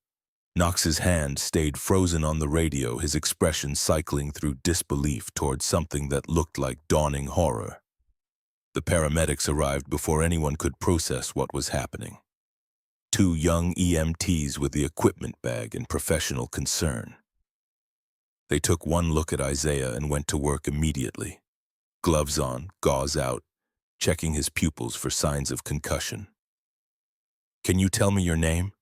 Knox's hand stayed frozen on the radio, his expression cycling through disbelief towards something that looked like dawning horror. The paramedics arrived before anyone could process what was happening. 2 young EMTs with the equipment bag in professional concern. They took one look at Isaiah and went to work immediately. Gloves on, gauze out, checking his pupils for signs of concussion. "Can you tell me your name?"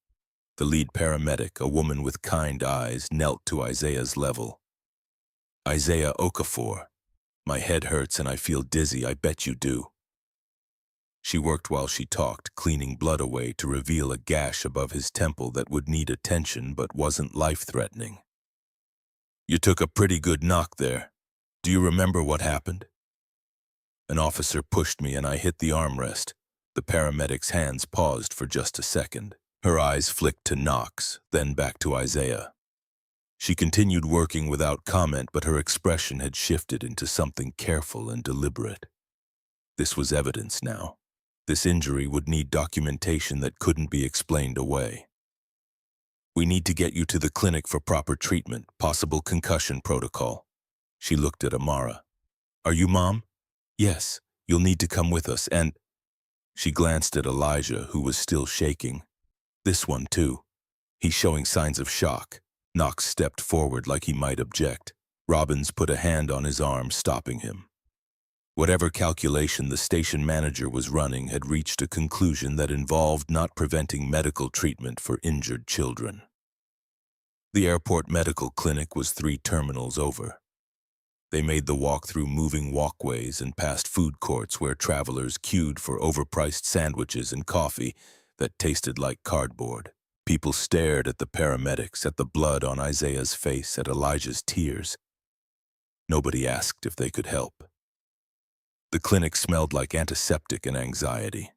The lead paramedic, a woman with kind eyes, knelt to Isaiah's level. "Isaiah Okafor. My head hurts and I feel dizzy, I bet you do." She worked while she talked, cleaning blood away to reveal a gash above his temple that would need attention but wasn't life-threatening. "You took a pretty good knock there. Do you remember what happened?" "An officer pushed me and I hit the armrest." The paramedic's hands paused for just a second. Her eyes flicked to Knox, then back to Isaiah. She continued working without comment, but her expression had shifted into something careful and deliberate. This was evidence now. This injury would need documentation that couldn't be explained away. "We need to get you to the clinic for proper treatment, possible concussion protocol." She looked at Amara. "Are you Mom?" "Yes, you'll need to come with us, and—" She glanced at Elijah, who was still shaking. "This one, too. He's showing signs of shock." Knox stepped forward like he might object. Robbins put a hand on his arm, stopping him. Whatever calculation the station manager was running had reached a conclusion that involved not preventing medical treatment for injured children. The airport medical clinic was 3 terminals over. They made the walk through moving walkways and past food courts where travelers queued for overpriced sandwiches and coffee that tasted like cardboard. People stared at the paramedics, at the blood on Isaiah's face, at Elijah's tears. Nobody asked if they could help. The clinic smelled like antiseptic and anxiety.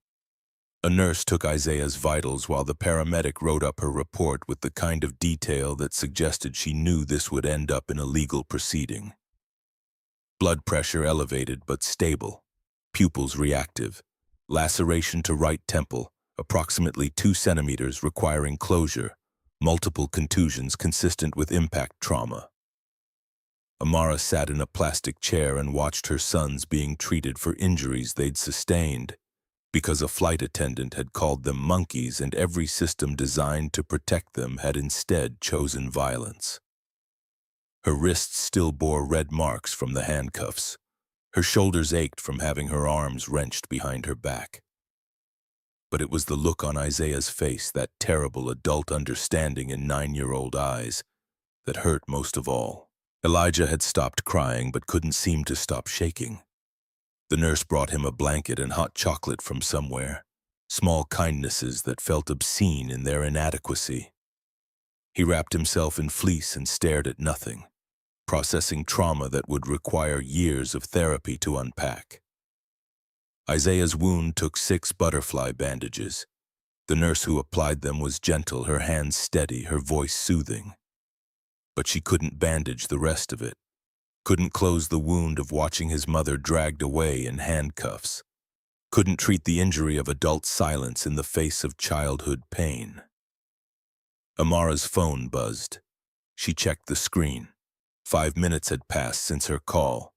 A nurse took Isaiah's vitals while the paramedic wrote up her report with the kind of detail that suggested she knew this would end up in a legal proceeding. Blood pressure elevated but stable, pupils reactive, laceration to right temple, approximately 2 centimeters requiring closure, multiple contusions consistent with impact trauma. Amara sat in a plastic chair and watched her sons being treated for injuries they'd sustained because a flight attendant had called them monkeys and every system designed to protect them had instead chosen violence. Her wrists still bore red marks from the handcuffs. Her shoulders ached from having her arms wrenched behind her back. But it was the look on Isaiah's face, that terrible adult understanding in 9-year-old eyes, that hurt most of all. Elijah had stopped crying but couldn't seem to stop shaking. The nurse brought him a blanket and hot chocolate from somewhere, small kindnesses that felt obscene in their inadequacy. He wrapped himself in fleece and stared at nothing, processing trauma that would require years of therapy to unpack. Isaiah's wound took 6 butterfly bandages. The nurse who applied them was gentle, her hands steady, her voice soothing. But she couldn't bandage the rest of it, couldn't close the wound of watching his mother dragged away in handcuffs, couldn't treat the injury of adult silence in the face of childhood pain. Amara's phone buzzed. She checked the screen. 5 minutes had passed since her call.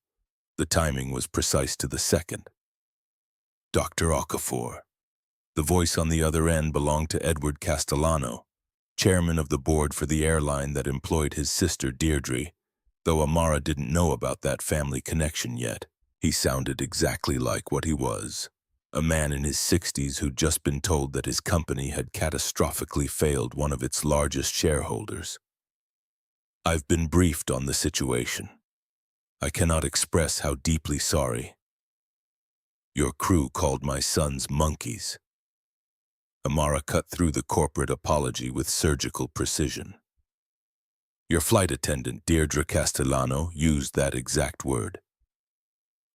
The timing was precise to the second. Dr. Okafor. The voice on the other end belonged to Edward Castellano, chairman of the board for the airline that employed his sister Deirdre, though Amara didn't know about that family connection yet. He sounded exactly like what he was, a man in his 60s who'd just been told that his company had catastrophically failed one of its largest shareholders. I've been briefed on the situation. I cannot express how deeply sorry. Your crew called my sons monkeys. Amara cut through the corporate apology with surgical precision. Your flight attendant, Deirdre Castellano, used that exact word.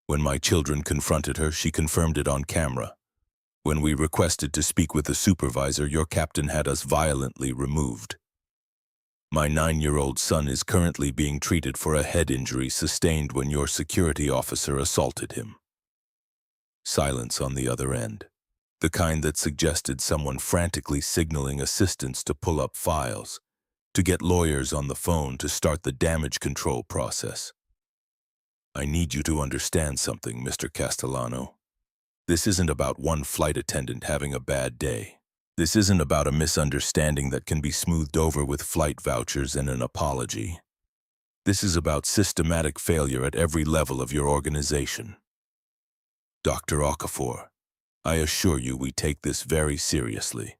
When my children confronted her, she confirmed it on camera. When we requested to speak with the supervisor, your captain had us violently removed. My 9-year-old son is currently being treated for a head injury sustained when your security officer assaulted him. Silence on the other end, the kind that suggested someone frantically signaling assistance to pull up files, to get lawyers on the phone to start the damage control process. I need you to understand something, Mr. Castellano. This isn't about one flight attendant having a bad day. This isn't about a misunderstanding that can be smoothed over with flight vouchers and an apology. This is about systematic failure at every level of your organization. Dr. Okafor, I assure you we take this very seriously.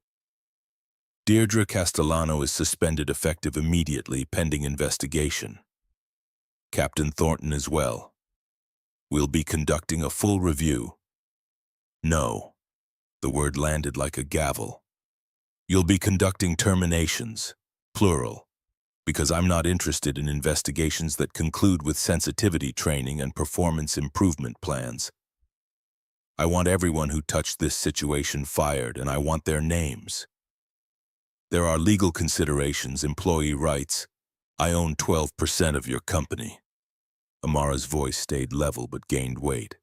Deirdre Castellano is suspended effective immediately pending investigation. Captain Thornton as well. We'll be conducting a full review. No. The word landed like a gavel. You'll be conducting terminations, plural, because I'm not interested in investigations that conclude with sensitivity training and performance improvement plans. I want everyone who touched this situation fired, and I want their names. There are legal considerations, employee rights. I own 12% of your company. Amara's voice stayed level but gained weight.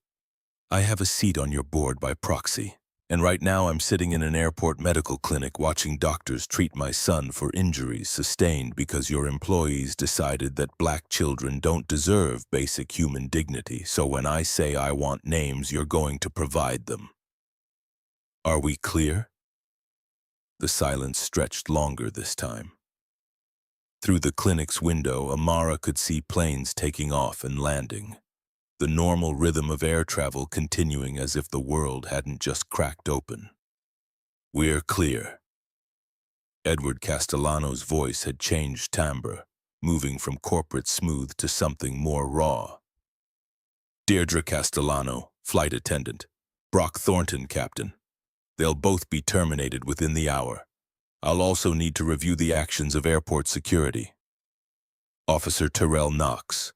I have a seat on your board by proxy, and right now I'm sitting in an airport medical clinic watching doctors treat my son for injuries sustained because your employees decided that black children don't deserve basic human dignity, so when I say I want names, you're going to provide them. Are we clear? The silence stretched longer this time. Through the clinic's window, Amara could see planes taking off and landing. the normal rhythm of air travel continuing as if the world hadn't just cracked open. "We're clear." Edward Castellano's voice had changed timbre, moving from corporate smooth to something more raw. "Deirdre Castellano, flight attendant. Brock Thornton, captain. They'll both be terminated within the hour. I'll also need to review the actions of airport security. Officer Terrell Knox.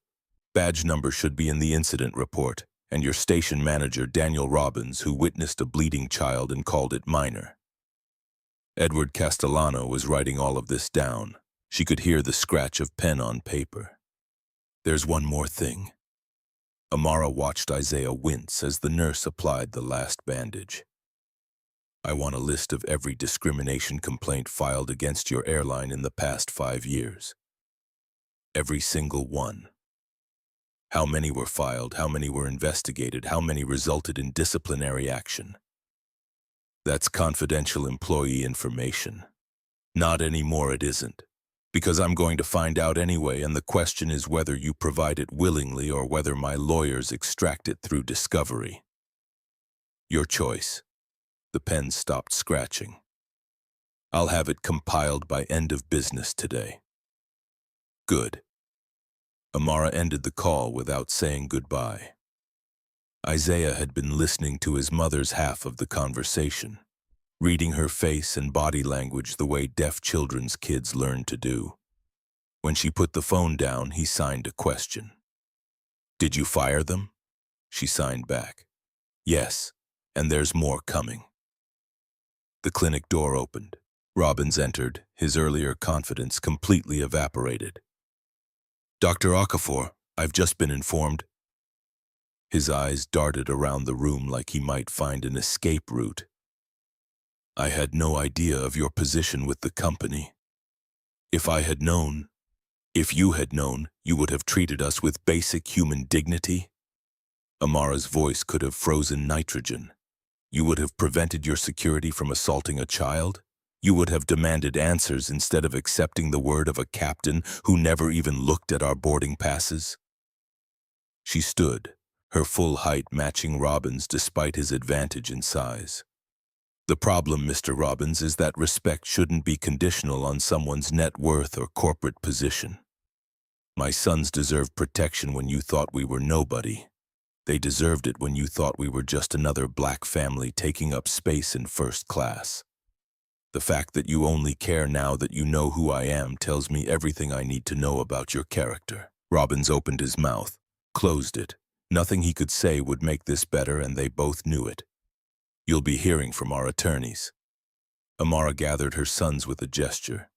Badge number should be in the incident report, and your station manager Daniel Robbins, who witnessed a bleeding child and called it minor." Edward Castellano was writing all of this down. She could hear the scratch of pen on paper. "There's one more thing." Amara watched Isaiah wince as the nurse applied the last bandage. "I want a list of every discrimination complaint filed against your airline in the past 5 years. Every single one. How many were filed, how many were investigated, how many resulted in disciplinary action. That's confidential employee information." "Not anymore, it isn't. Because I'm going to find out anyway, and the question is whether you provide it willingly or whether my lawyers extract it through discovery. Your choice." The pen stopped scratching. "I'll have it compiled by end of business today." "Good." Amara ended the call without saying goodbye. Isaiah had been listening to his mother's half of the conversation, reading her face and body language the way deaf children's kids learn to do. When she put the phone down, he signed a question. "Did you fire them?" She signed back. "Yes, and there's more coming." The clinic door opened. Robbins entered, his earlier confidence completely evaporated. "Dr. Okafor, I've just been informed." His eyes darted around the room like he might find an escape route. "I had no idea of your position with the company. If you had known, you would have treated us with basic human dignity." Amara's voice could have frozen nitrogen. "You would have prevented your security from assaulting a child? You would have demanded answers instead of accepting the word of a captain who never even looked at our boarding passes?" She stood, her full height matching Robbins despite his advantage in size. "The problem, Mr. Robbins, is that respect shouldn't be conditional on someone's net worth or corporate position. My sons deserved protection when you thought we were nobody. They deserved it when you thought we were just another black family taking up space in first class. The fact that you only care now that you know who I am tells me everything I need to know about your character." Robbins opened his mouth, closed it. Nothing he could say would make this better, and they both knew it. "You'll be hearing from our attorneys." Amara gathered her sons with a gesture.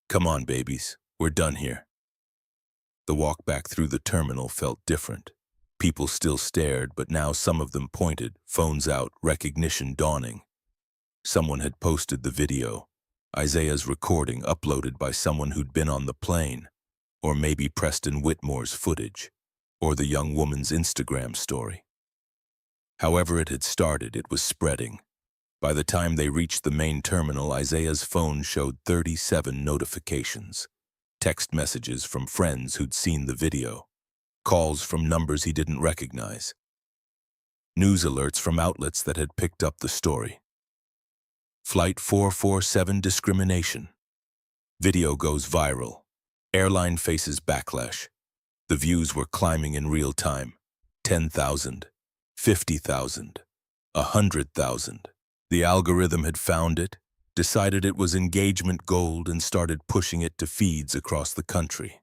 "Come on, babies. We're done here." The walk back through the terminal felt different. People still stared, but now some of them pointed, phones out, recognition dawning. Someone had posted the video, Isaiah's recording uploaded by someone who'd been on the plane, or maybe Preston Whitmore's footage, or the young woman's Instagram story. However it had started, it was spreading. By the time they reached the main terminal, Isaiah's phone showed 37 notifications. Text messages from friends who'd seen the video. Calls from numbers he didn't recognize. News alerts from outlets that had picked up the story. Flight 447 discrimination. Video goes viral. Airline faces backlash. The views were climbing in real time. 10,000, 50,000, 100,000. The algorithm had found it, decided it was engagement gold, and started pushing it to feeds across the country.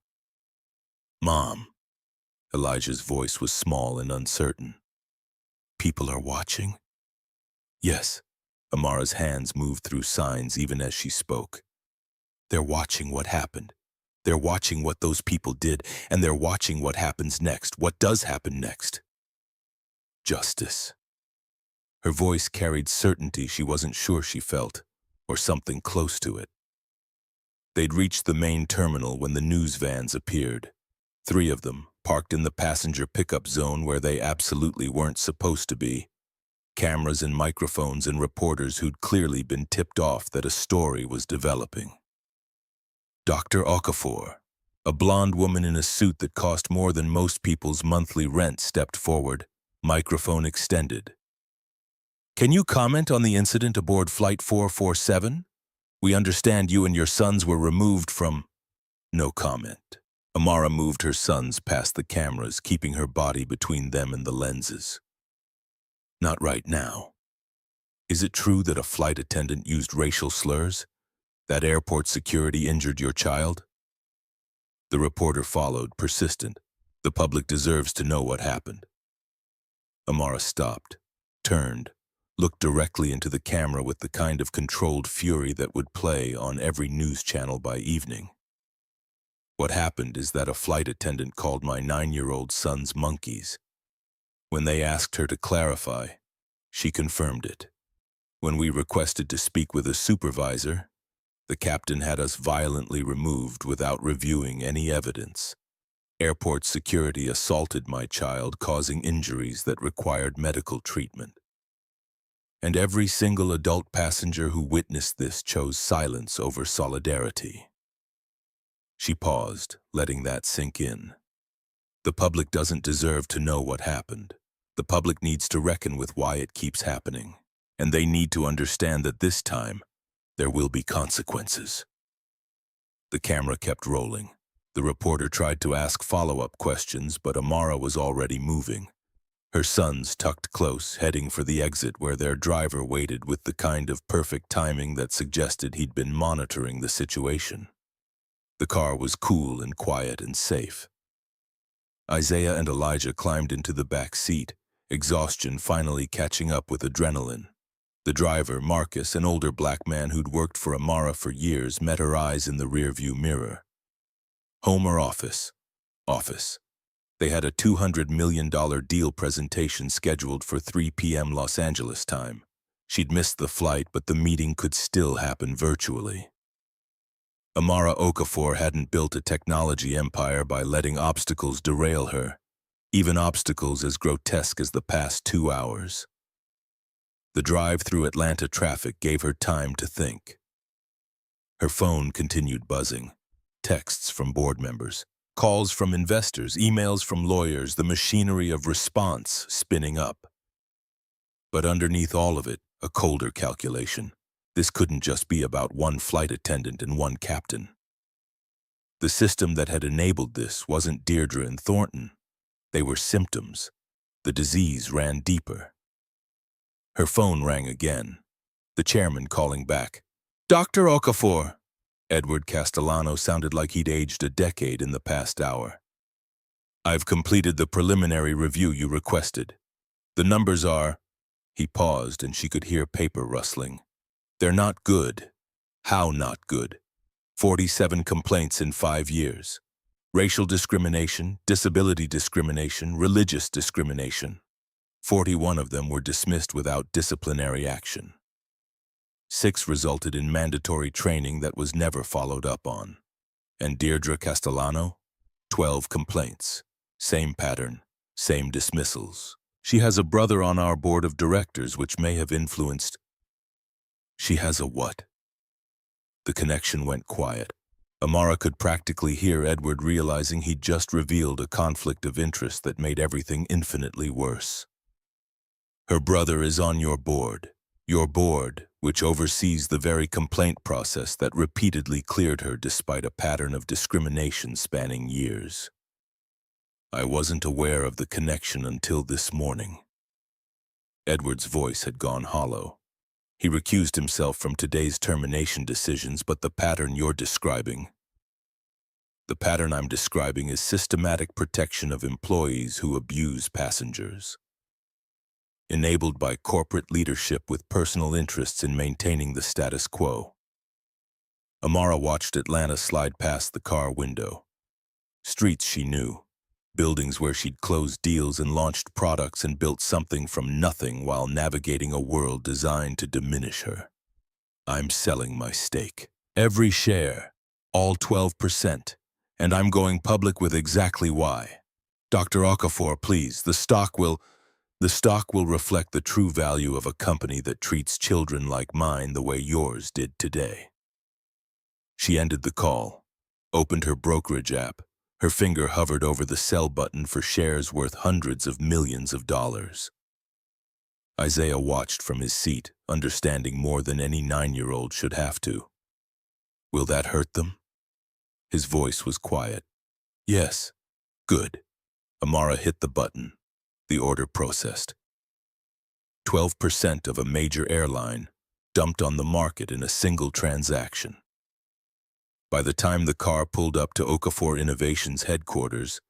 "Mom." Elijah's voice was small and uncertain. "People are watching?" "Yes." Amara's hands moved through signs even as she spoke. "They're watching what happened. They're watching what those people did, and they're watching what happens next, what does happen next. Justice." Her voice carried certainty she wasn't sure she felt, or something close to it. They'd reached the main terminal when the news vans appeared. 3 of them, parked in the passenger pickup zone where they absolutely weren't supposed to be. Cameras and microphones and reporters who'd clearly been tipped off that a story was developing. "Dr. Okafor." A blonde woman in a suit that cost more than most people's monthly rent stepped forward, microphone extended. "Can you comment on the incident aboard Flight 447? We understand you and your sons were removed from—" No comment. Amara moved her sons past the cameras, keeping her body between them and the lenses. "Not right now. Is it true that a flight attendant used racial slurs? That airport security injured your child?" The reporter followed, persistent. "The public deserves to know what happened." Amara stopped, turned, looked directly into the camera with the kind of controlled fury that would play on every news channel by evening. "What happened is that a flight attendant called my 9-year-old sons monkeys. When they asked her to clarify, she confirmed it. When we requested to speak with a supervisor, the captain had us violently removed without reviewing any evidence. Airport security assaulted my child, causing injuries that required medical treatment. And every single adult passenger who witnessed this chose silence over solidarity." She paused, letting that sink in. "The public doesn't deserve to know what happened. The public needs to reckon with why it keeps happening. And they need to understand that this time, there will be consequences." The camera kept rolling. The reporter tried to ask follow-up questions, but Amara was already moving. Her sons tucked close, heading for the exit where their driver waited with the kind of perfect timing that suggested he'd been monitoring the situation. The car was cool and quiet and safe. Isaiah and Elijah climbed into the back seat, exhaustion finally catching up with adrenaline. The driver, Marcus, an older black man who'd worked for Amara for years, met her eyes in the rearview mirror. "Home or office?" "Office." They had a $200 million deal presentation scheduled for 3 p.m. Los Angeles time. She'd missed the flight, but the meeting could still happen virtually. Amara Okafor hadn't built a technology empire by letting obstacles derail her, even obstacles as grotesque as the past 2 hours. The drive through Atlanta traffic gave her time to think. Her phone continued buzzing. Texts from board members, calls from investors, emails from lawyers, the machinery of response spinning up. But underneath all of it, a colder calculation. This couldn't just be about one flight attendant and one captain. The system that had enabled this wasn't Deirdre and Thornton. They were symptoms. The disease ran deeper. Her phone rang again. The chairman calling back. "Dr. Okafor." Edward Castellano sounded like he'd aged a decade in the past hour. "I've completed the preliminary review you requested. The numbers are—" He paused and she could hear paper rustling. "They're not good." "How not good?" 47 complaints in 5 years. Racial discrimination, disability discrimination, religious discrimination. 41 of them were dismissed without disciplinary action. 6 resulted in mandatory training that was never followed up on. And Deirdre Castellano? 12 complaints. Same pattern, same dismissals. She has a brother on our board of directors which may have influenced— She has a what? The connection went quiet. Amara could practically hear Edward realizing he'd just revealed a conflict of interest that made everything infinitely worse. "Her brother is on your board, which oversees the very complaint process that repeatedly cleared her despite a pattern of discrimination spanning years. I wasn't aware of the connection until this morning." Edward's voice had gone hollow. He recused himself from today's termination decisions, but the pattern you're describing— The pattern I'm describing is systematic protection of employees who abuse passengers. Enabled by corporate leadership with personal interests in maintaining the status quo. Amara watched Atlanta slide past the car window. Streets she knew. Buildings where she'd closed deals and launched products and built something from nothing while navigating a world designed to diminish her. "I'm selling my stake. Every share. All 12%. And I'm going public with exactly why. Dr. Okafor, please, the stock will reflect the true value of a company that treats children like mine the way yours did today." She ended the call. opened her brokerage app. Her finger hovered over the sell button for shares worth hundreds of millions of dollars. Isaiah watched from his seat, understanding more than any 9-year-old should have to. Will that hurt them? His voice was quiet. Yes. Good. Amara hit the button. The order processed. 12% of a major airline dumped on the market in a single transaction. By the time the car pulled up to Okafor Innovations headquarters,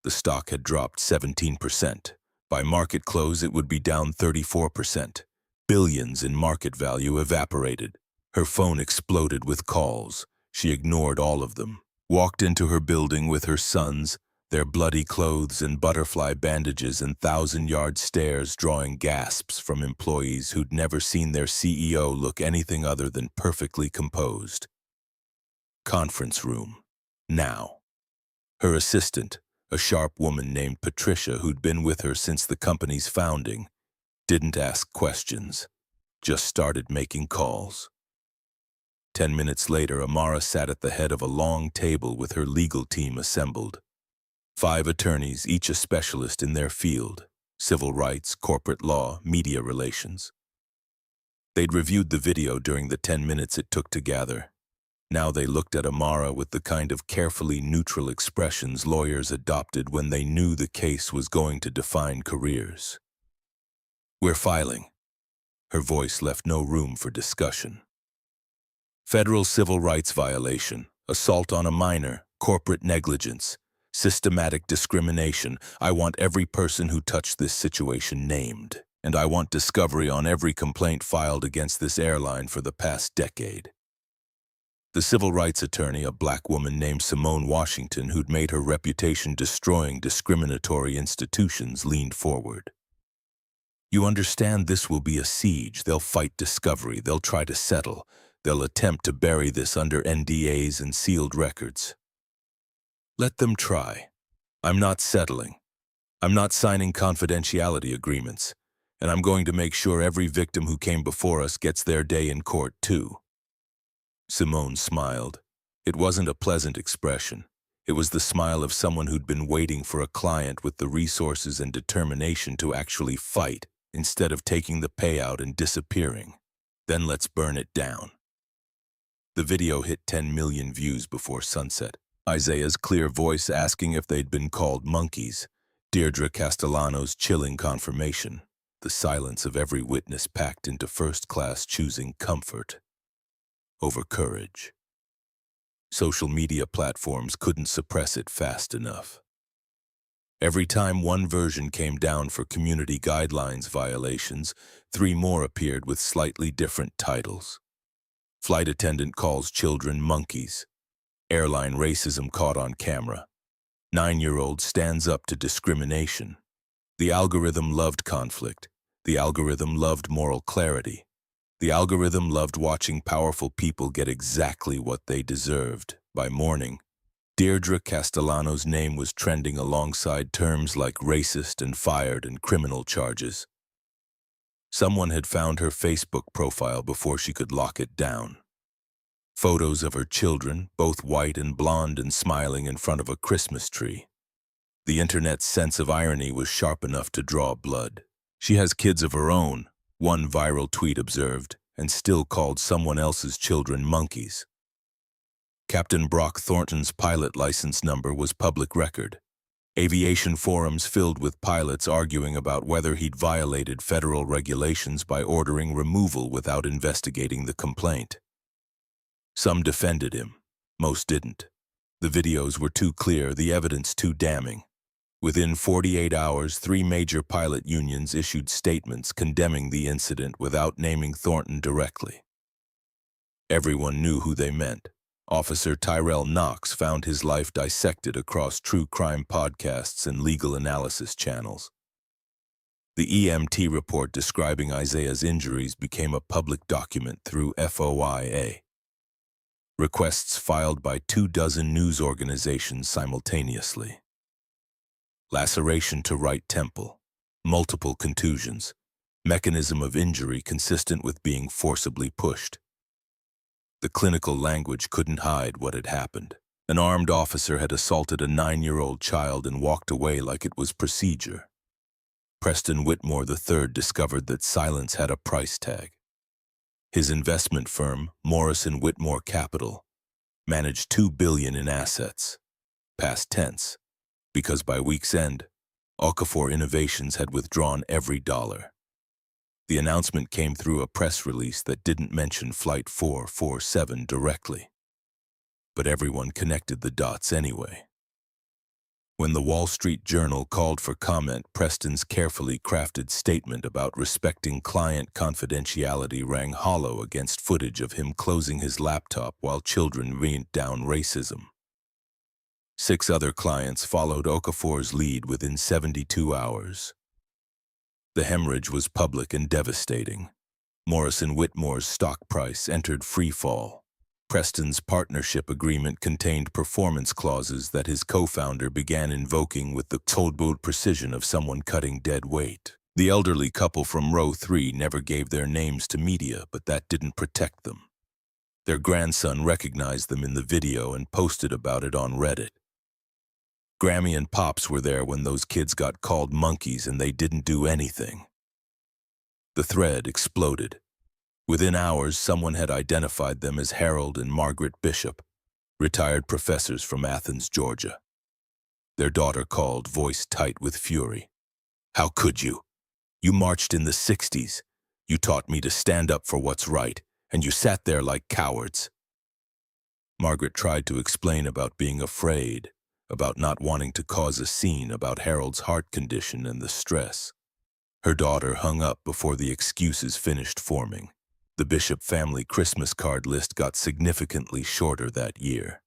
the stock had dropped 17%. By market close, it would be down 34%. Billions in market value evaporated. Her phone exploded with calls. She ignored all of them, walked into her building with her sons, their bloody clothes and butterfly bandages and 1,000-yard stares drawing gasps from employees who'd never seen their CEO look anything other than perfectly composed. Conference room. Now. Her assistant, a sharp woman named Patricia who'd been with her since the company's founding, didn't ask questions, just started making calls. 10 minutes later, Amara sat at the head of a long table with her legal team assembled. 5 attorneys, each a specialist in their field: civil rights, corporate law, media relations. They'd reviewed the video during the 10 minutes it took to gather. Now they looked at Amara with the kind of carefully neutral expressions lawyers adopted when they knew the case was going to define careers. We're filing. Her voice left no room for discussion. Federal civil rights violation, assault on a minor, corporate negligence, systematic discrimination. I want every person who touched this situation named, and I want discovery on every complaint filed against this airline for the past decade. The civil rights attorney, a black woman named Simone Washington, who'd made her reputation destroying discriminatory institutions, leaned forward. You understand this will be a siege. They'll fight discovery. They'll try to settle. They'll attempt to bury this under NDAs and sealed records. Let them try. I'm not settling. I'm not signing confidentiality agreements, and I'm going to make sure every victim who came before us gets their day in court too. Simone smiled. It wasn't a pleasant expression. It was the smile of someone who'd been waiting for a client with the resources and determination to actually fight, instead of taking the payout and disappearing. Then let's burn it down. The video hit 10 million views before sunset. Isaiah's clear voice asking if they'd been called monkeys. Deirdre Castellano's chilling confirmation. The silence of every witness packed into first class, choosing comfort over courage. Social media platforms couldn't suppress it fast enough. Every time one version came down for community guidelines violations, 3 more appeared with slightly different titles. Flight attendant calls children monkeys. Airline racism caught on camera. 9-year-old stands up to discrimination. The algorithm loved conflict. The algorithm loved moral clarity. The algorithm loved watching powerful people get exactly what they deserved. By morning, Deirdre Castellano's name was trending alongside terms like racist and fired and criminal charges. Someone had found her Facebook profile before she could lock it down. Photos of her children, both white and blonde and smiling in front of a Christmas tree. The internet's sense of irony was sharp enough to draw blood. She has kids of her own, one viral tweet observed, and still called someone else's children monkeys. Captain Brock Thornton's pilot license number was public record. Aviation forums filled with pilots arguing about whether he'd violated federal regulations by ordering removal without investigating the complaint. Some defended him. Most didn't. The videos were too clear, the evidence too damning. Within 48 hours, 3 major pilot unions issued statements condemning the incident without naming Thornton directly. Everyone knew who they meant. Officer Tyrell Knox found his life dissected across true crime podcasts and legal analysis channels. The EMT report describing Isaiah's injuries became a public document through FOIA. Requests filed by 24 news organizations simultaneously. Laceration to right temple, multiple contusions, mechanism of injury consistent with being forcibly pushed. The clinical language couldn't hide what had happened. An armed officer had assaulted a 9-year-old child and walked away like it was procedure. Preston Whitmore III discovered that silence had a price tag. His investment firm, Morrison Whitmore Capital, managed $2 billion in assets, past tense, because by week's end, Okafor Innovations had withdrawn every dollar. The announcement came through a press release that didn't mention Flight 447 directly. But everyone connected the dots anyway. When the Wall Street Journal called for comment, Preston's carefully crafted statement about respecting client confidentiality rang hollow against footage of him closing his laptop while children rained down racism. 6 other clients followed Okafor's lead within 72 hours. The hemorrhage was public and devastating. Morrison Whitmore's stock price entered free fall. Preston's partnership agreement contained performance clauses that his co-founder began invoking with the cold precision of someone cutting dead weight. The elderly couple from row 3 never gave their names to media, but that didn't protect them. Their grandson recognized them in the video and posted about it on Reddit. Grammy and Pops were there when those kids got called monkeys and they didn't do anything. The thread exploded. Within hours, someone had identified them as Harold and Margaret Bishop, retired professors from Athens, Georgia. Their daughter called, voice tight with fury. "How could you? You marched in the 60s. You taught me to stand up for what's right, and you sat there like cowards." Margaret tried to explain about being afraid, about not wanting to cause a scene, about Harold's heart condition and the stress. Her daughter hung up before the excuses finished forming. The Bishop family Christmas card list got significantly shorter that year.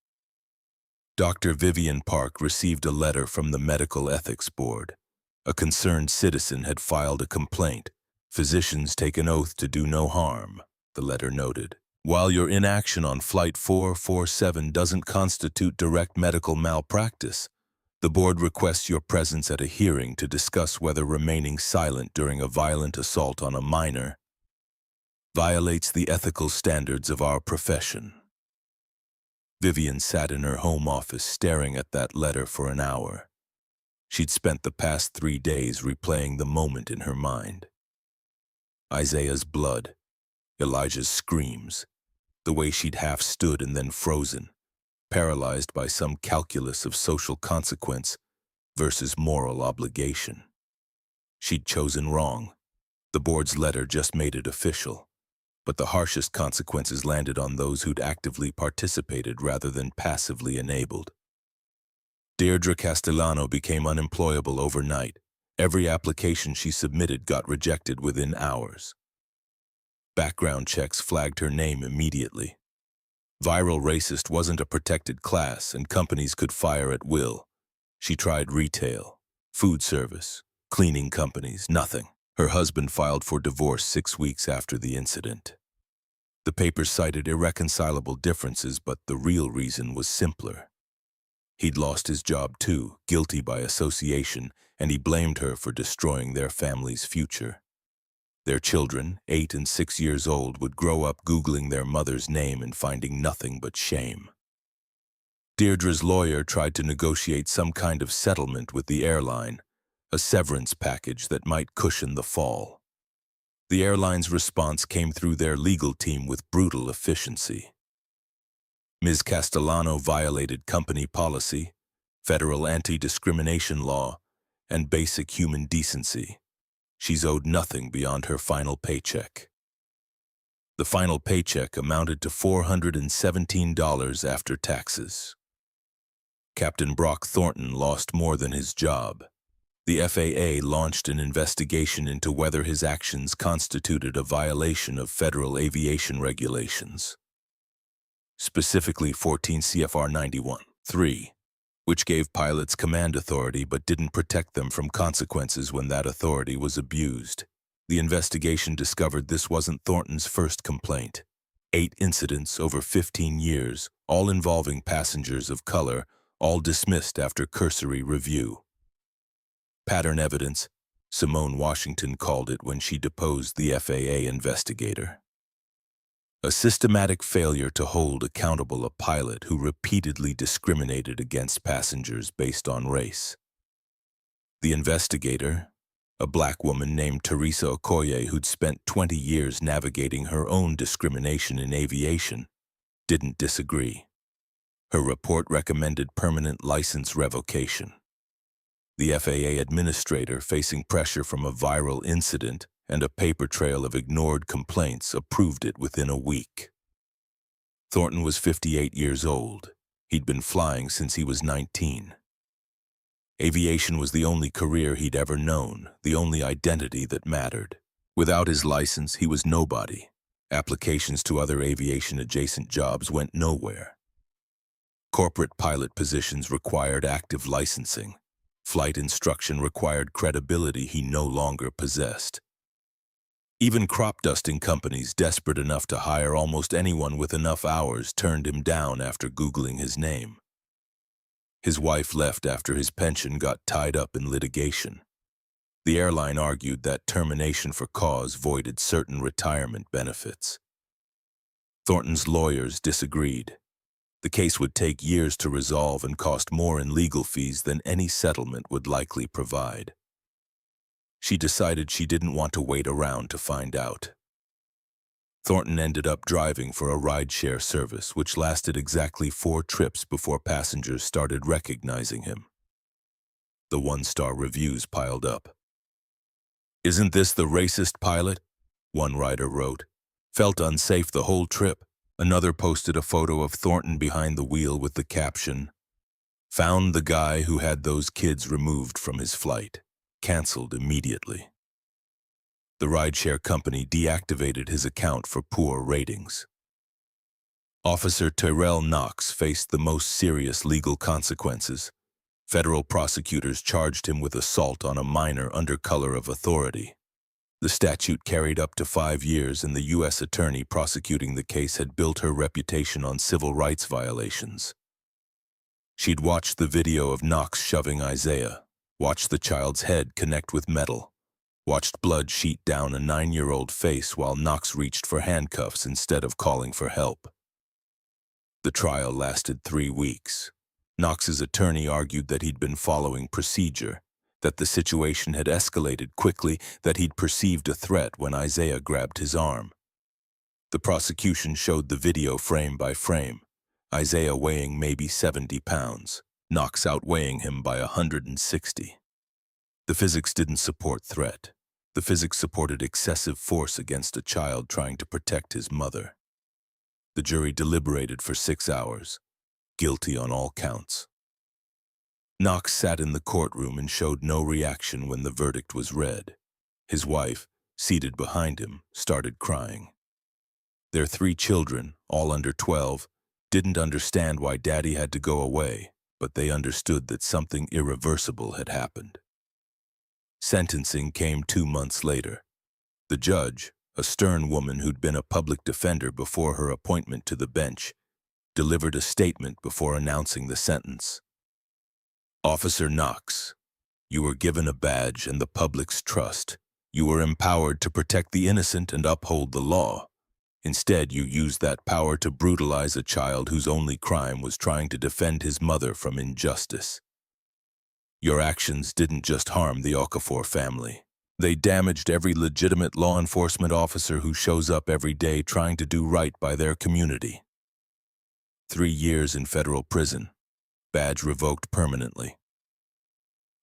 Dr. Vivian Park received a letter from the Medical Ethics Board. A concerned citizen had filed a complaint. "Physicians take an oath to do no harm," the letter noted. "While your inaction on Flight 447 doesn't constitute direct medical malpractice, the board requests your presence at a hearing to discuss whether remaining silent during a violent assault on a minor violates the ethical standards of our profession." Vivian sat in her home office staring at that letter for an hour. She'd spent the past 3 days replaying the moment in her mind. Isaiah's blood, Elijah's screams, the way she'd half stood and then frozen, paralyzed by some calculus of social consequence versus moral obligation. She'd chosen wrong. The board's letter just made it official. But the harshest consequences landed on those who'd actively participated rather than passively enabled. Deirdre Castellano became unemployable overnight. Every application she submitted got rejected within hours. Background checks flagged her name immediately. Viral racist wasn't a protected class, and companies could fire at will. She tried retail, food service, cleaning companies, nothing. Her husband filed for divorce 6 weeks after the incident. The papers cited irreconcilable differences, but the real reason was simpler. He'd lost his job too, guilty by association, and he blamed her for destroying their family's future. Their children, 8 and 6 years old, would grow up Googling their mother's name and finding nothing but shame. Deirdre's lawyer tried to negotiate some kind of settlement with the airline, a severance package that might cushion the fall. The airline's response came through their legal team with brutal efficiency. Ms. Castellano violated company policy, federal anti-discrimination law, and basic human decency. She's owed nothing beyond her final paycheck. The final paycheck amounted to $417 after taxes. Captain Brock Thornton lost more than his job. The FAA launched an investigation into whether his actions constituted a violation of federal aviation regulations, specifically 14 CFR 91(3), which gave pilots command authority but didn't protect them from consequences when that authority was abused. The investigation discovered this wasn't Thornton's first complaint. 8 incidents over 15 years, all involving passengers of color, all dismissed after cursory review. Pattern evidence, Simone Washington called it when she deposed the FAA investigator. A systematic failure to hold accountable a pilot who repeatedly discriminated against passengers based on race. The investigator, a black woman named Teresa Okoye who'd spent 20 years navigating her own discrimination in aviation, didn't disagree. Her report recommended permanent license revocation. The FAA administrator, facing pressure from a viral incident and a paper trail of ignored complaints, approved it within a week. Thornton was 58 years old. He'd been flying since he was 19. Aviation was the only career he'd ever known, the only identity that mattered. Without his license, he was nobody. Applications to other aviation-adjacent jobs went nowhere. Corporate pilot positions required active licensing. Flight instruction required credibility he no longer possessed. Even crop dusting companies desperate enough to hire almost anyone with enough hours turned him down after Googling his name. His wife left after his pension got tied up in litigation. The airline argued that termination for cause voided certain retirement benefits. Thornton's lawyers disagreed. The case would take years to resolve and cost more in legal fees than any settlement would likely provide. She decided she didn't want to wait around to find out. Thornton ended up driving for a rideshare service, which lasted exactly 4 trips before passengers started recognizing him. The 1-star reviews piled up. "Isn't this the racist pilot?" one rider wrote. "Felt unsafe the whole trip." Another posted a photo of Thornton behind the wheel with the caption, "Found the guy who had those kids removed from his flight. Canceled immediately." The rideshare company deactivated his account for poor ratings. Officer Tyrell Knox faced the most serious legal consequences. Federal prosecutors charged him with assault on a minor under color of authority. The statute carried up to 5 years, and the U.S. attorney prosecuting the case had built her reputation on civil rights violations. She'd watched the video of Knox shoving Isaiah, watched the child's head connect with metal, watched blood sheet down a 9-year-old face while Knox reached for handcuffs instead of calling for help. The trial lasted 3 weeks. Knox's attorney argued that he'd been following procedure, that the situation had escalated quickly, that he'd perceived a threat when Isaiah grabbed his arm. The prosecution showed the video frame by frame, Isaiah weighing maybe 70 pounds, Knox outweighing him by 160. The physics didn't support threat. The physics supported excessive force against a child trying to protect his mother. The jury deliberated for 6 hours, guilty on all counts. Knox sat in the courtroom and showed no reaction when the verdict was read. His wife, seated behind him, started crying. Their 3 children, all under 12, didn't understand why Daddy had to go away, but they understood that something irreversible had happened. Sentencing came 2 months later. The judge, a stern woman who'd been a public defender before her appointment to the bench, delivered a statement before announcing the sentence. "Officer Knox, you were given a badge and the public's trust. You were empowered to protect the innocent and uphold the law. Instead, you used that power to brutalize a child whose only crime was trying to defend his mother from injustice. Your actions didn't just harm the Okafor family. They damaged every legitimate law enforcement officer who shows up every day trying to do right by their community." 3 years in federal prison. Badge revoked permanently.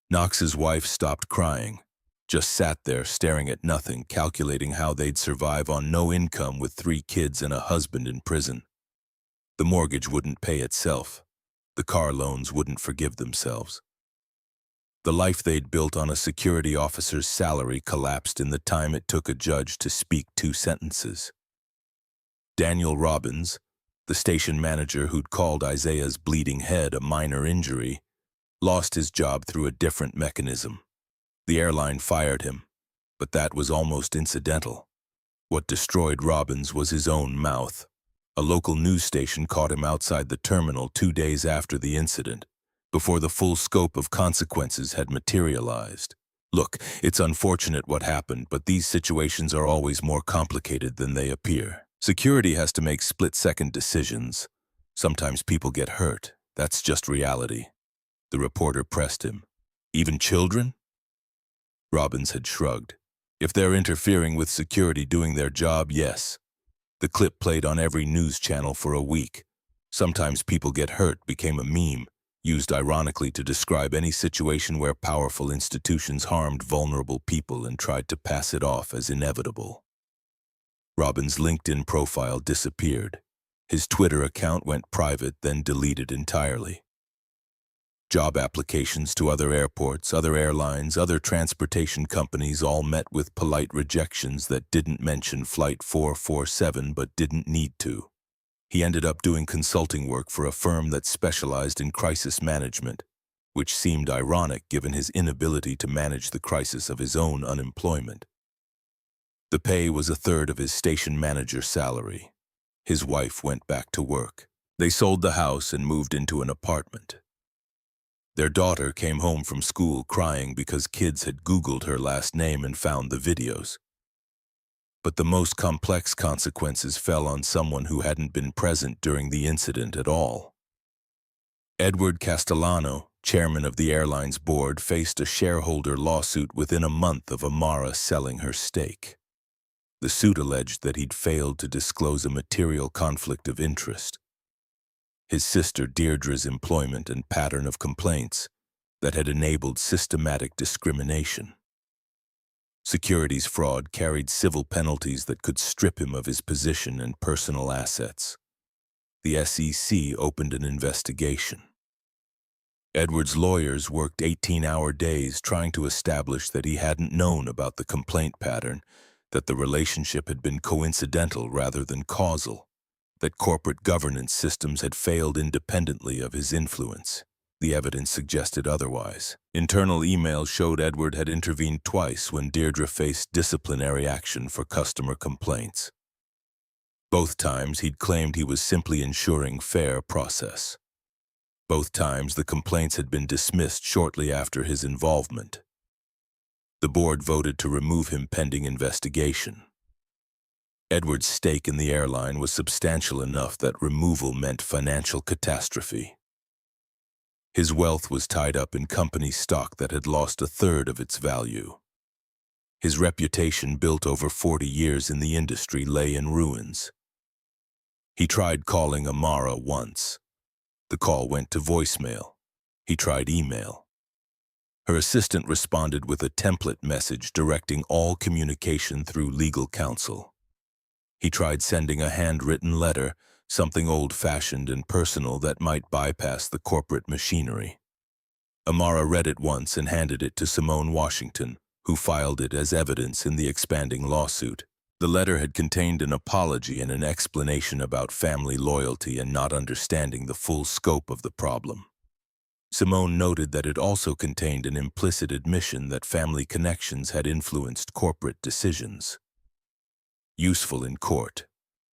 Knox's wife stopped crying, just sat there staring at nothing, calculating how they'd survive on no income with 3 kids and a husband in prison. The mortgage wouldn't pay itself. The car loans wouldn't forgive themselves. The life they'd built on a security officer's salary collapsed in the time it took a judge to speak 2 sentences. Daniel Robbins, the station manager who'd called Isaiah's bleeding head a minor injury, lost his job through a different mechanism. The airline fired him, but that was almost incidental. What destroyed Robbins was his own mouth. A local news station caught him outside the terminal 2 days after the incident, before the full scope of consequences had materialized. "Look, it's unfortunate what happened, but these situations are always more complicated than they appear," Security has to make split-second decisions. Sometimes people get hurt. That's just reality. The reporter pressed him. Even children? Robbins had shrugged. If they're interfering with security doing their job, yes. The clip played on every news channel for a week. Sometimes people get hurt became a meme, used ironically to describe any situation where powerful institutions harmed vulnerable people and tried to pass it off as inevitable. Robbins' LinkedIn profile disappeared. His Twitter account went private, then deleted entirely. Job applications to other airports, other airlines, other transportation companies all met with polite rejections that didn't mention Flight 447 but didn't need to. He ended up doing consulting work for a firm that specialized in crisis management, which seemed ironic given his inability to manage the crisis of his own unemployment. The pay was a third of his station manager's salary. His wife went back to work. They sold the house and moved into an apartment. Their daughter came home from school crying because kids had Googled her last name and found the videos. But the most complex consequences fell on someone who hadn't been present during the incident at all. Edward Castellano, chairman of the airline's board, faced a shareholder lawsuit within a month of Amara selling her stake. The suit alleged that he'd failed to disclose a material conflict of interest. His sister Deirdre's employment and pattern of complaints that had enabled systematic discrimination. Securities fraud carried civil penalties that could strip him of his position and personal assets. The SEC opened an investigation. Edward's lawyers worked 18-hour days trying to establish that he hadn't known about the complaint pattern, that the relationship had been coincidental rather than causal, that corporate governance systems had failed independently of his influence. The evidence suggested otherwise. Internal emails showed Edward had intervened twice when Deirdre faced disciplinary action for customer complaints. Both times he'd claimed he was simply ensuring fair process. Both times the complaints had been dismissed shortly after his involvement. The board voted to remove him pending investigation. Edward's stake in the airline was substantial enough that removal meant financial catastrophe. His wealth was tied up in company stock that had lost a third of its value. His reputation, built over 40 years in the industry, lay in ruins. He tried calling Amara once. The call went to voicemail. He tried email. Her assistant responded with a template message directing all communication through legal counsel. He tried sending a handwritten letter, something old-fashioned and personal that might bypass the corporate machinery. Amara read it once and handed it to Simone Washington, who filed it as evidence in the expanding lawsuit. The letter had contained an apology and an explanation about family loyalty and not understanding the full scope of the problem. Simone noted that it also contained an implicit admission that family connections had influenced corporate decisions. Useful in court.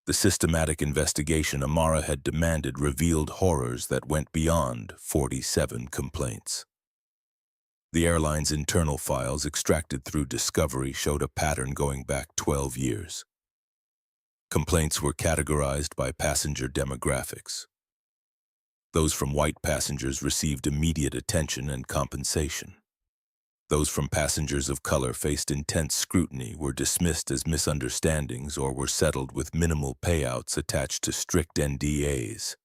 The systematic investigation Amara had demanded revealed horrors that went beyond 47 complaints. The airline's internal files extracted through discovery showed a pattern going back 12 years. Complaints were categorized by passenger demographics. Those from white passengers received immediate attention and compensation. Those from passengers of color faced intense scrutiny, were dismissed as misunderstandings, or were settled with minimal payouts attached to strict NDAs.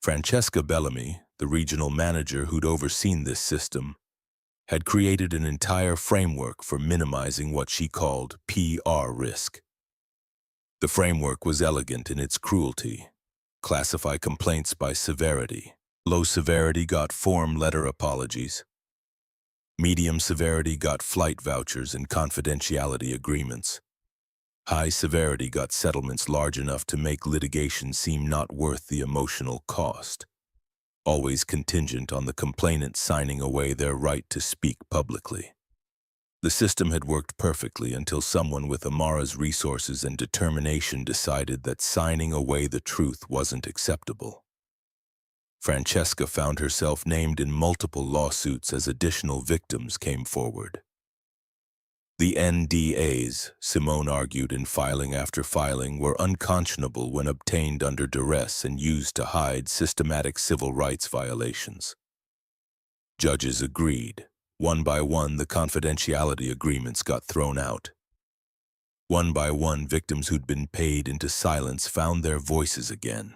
Francesca Bellamy, the regional manager who'd overseen this system, had created an entire framework for minimizing what she called PR risk. The framework was elegant in its cruelty. Classify complaints by severity. Low severity got form letter apologies. Medium severity got flight vouchers and confidentiality agreements. High severity got settlements large enough to make litigation seem not worth the emotional cost, always contingent on the complainant signing away their right to speak publicly. The system had worked perfectly until someone with Amara's resources and determination decided that signing away the truth wasn't acceptable. Francesca found herself named in multiple lawsuits as additional victims came forward. The NDAs, Simone argued in filing after filing, were unconscionable when obtained under duress and used to hide systematic civil rights violations. Judges agreed. One by one, the confidentiality agreements got thrown out. One by one, victims who'd been paid into silence found their voices again.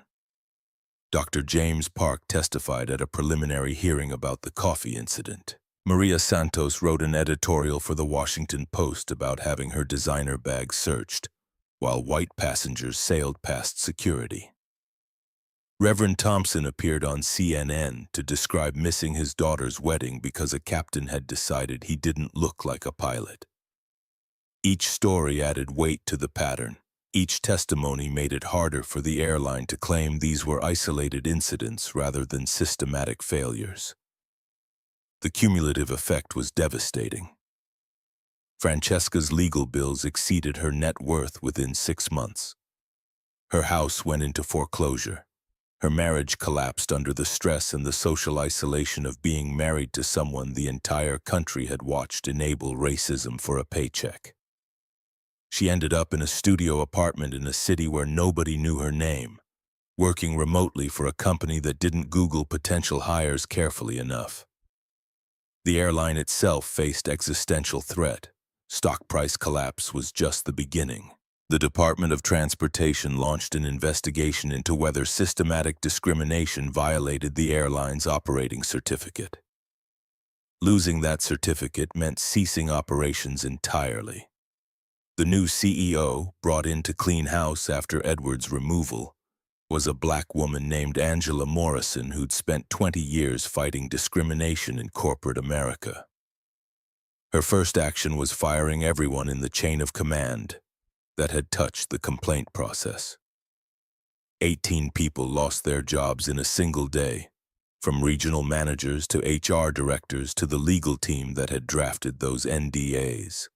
Dr. James Park testified at a preliminary hearing about the coffee incident. Maria Santos wrote an editorial for the Washington Post about having her designer bag searched, while white passengers sailed past security. Reverend Thompson appeared on CNN to describe missing his daughter's wedding because a captain had decided he didn't look like a pilot. Each story added weight to the pattern. Each testimony made it harder for the airline to claim these were isolated incidents rather than systematic failures. The cumulative effect was devastating. Francesca's legal bills exceeded her net worth within 6 months. Her house went into foreclosure. Her marriage collapsed under the stress and the social isolation of being married to someone the entire country had watched enable racism for a paycheck. She ended up in a studio apartment in a city where nobody knew her name, working remotely for a company that didn't Google potential hires carefully enough. The airline itself faced existential threat. Stock price collapse was just the beginning. The Department of Transportation launched an investigation into whether systematic discrimination violated the airline's operating certificate. Losing that certificate meant ceasing operations entirely. The new CEO, brought in to clean house after Edwards' removal, was a black woman named Angela Morrison who'd spent 20 years fighting discrimination in corporate America. Her first action was firing everyone in the chain of command that had touched the complaint process. 18 people lost their jobs in a single day, from regional managers to HR directors to the legal team that had drafted those NDAs.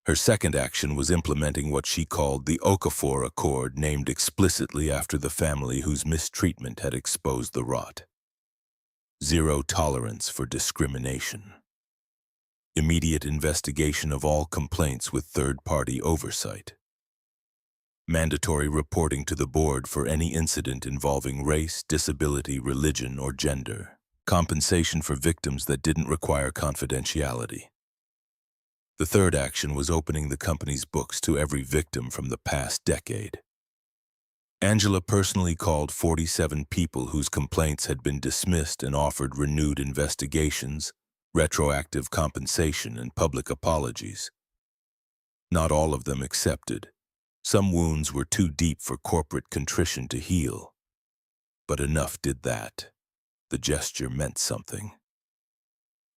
Her second action was implementing what she called the Okafor Accord, named explicitly after the family whose mistreatment had exposed the rot. Zero tolerance for discrimination. Immediate investigation of all complaints with third-party oversight. Mandatory reporting to the board for any incident involving race, disability, religion, or gender. Compensation for victims that didn't require confidentiality. The third action was opening the company's books to every victim from the past decade. Angela personally called 47 people whose complaints had been dismissed and offered renewed investigations, retroactive compensation, and public apologies. Not all of them accepted. Some wounds were too deep for corporate contrition to heal. But enough did that. The gesture meant something.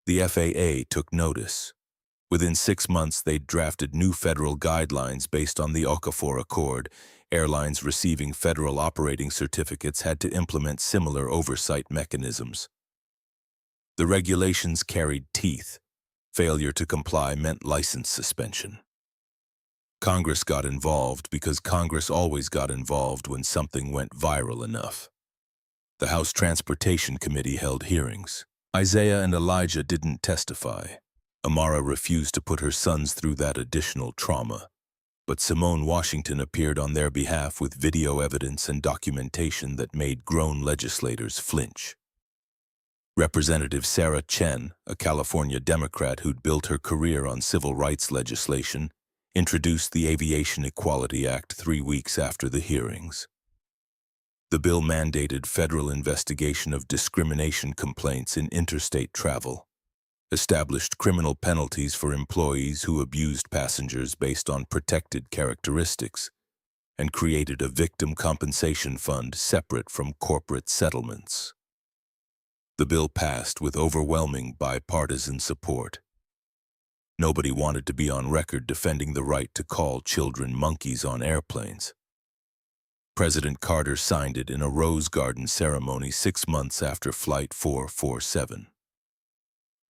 The FAA took notice. Within 6 months, they'd drafted new federal guidelines based on the Okafor Accord. Airlines receiving federal operating certificates had to implement similar oversight mechanisms. The regulations carried teeth. Failure to comply meant license suspension. Congress got involved because Congress always got involved when something went viral enough. The House Transportation Committee held hearings. Isaiah and Elijah didn't testify. Amara refused to put her sons through that additional trauma, but Simone Washington appeared on their behalf with video evidence and documentation that made grown legislators flinch. Representative Sarah Chen, a California Democrat who'd built her career on civil rights legislation, introduced the Aviation Equality Act 3 weeks after the hearings. The bill mandated federal investigation of discrimination complaints in interstate travel, established criminal penalties for employees who abused passengers based on protected characteristics, and created a victim compensation fund separate from corporate settlements. The bill passed with overwhelming bipartisan support. Nobody wanted to be on record defending the right to call children monkeys on airplanes. President Carter signed it in a Rose Garden ceremony 6 months after Flight 447.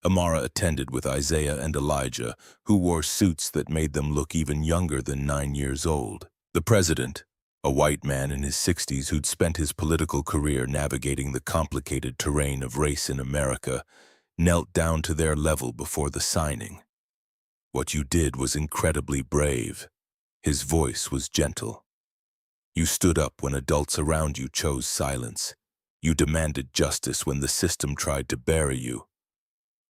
Amara attended with Isaiah and Elijah, who wore suits that made them look even younger than 9 years old. The president, a white man in his 60s who'd spent his political career navigating the complicated terrain of race in America, knelt down to their level before the signing. What you did was incredibly brave. His voice was gentle. You stood up when adults around you chose silence. You demanded justice when the system tried to bury you.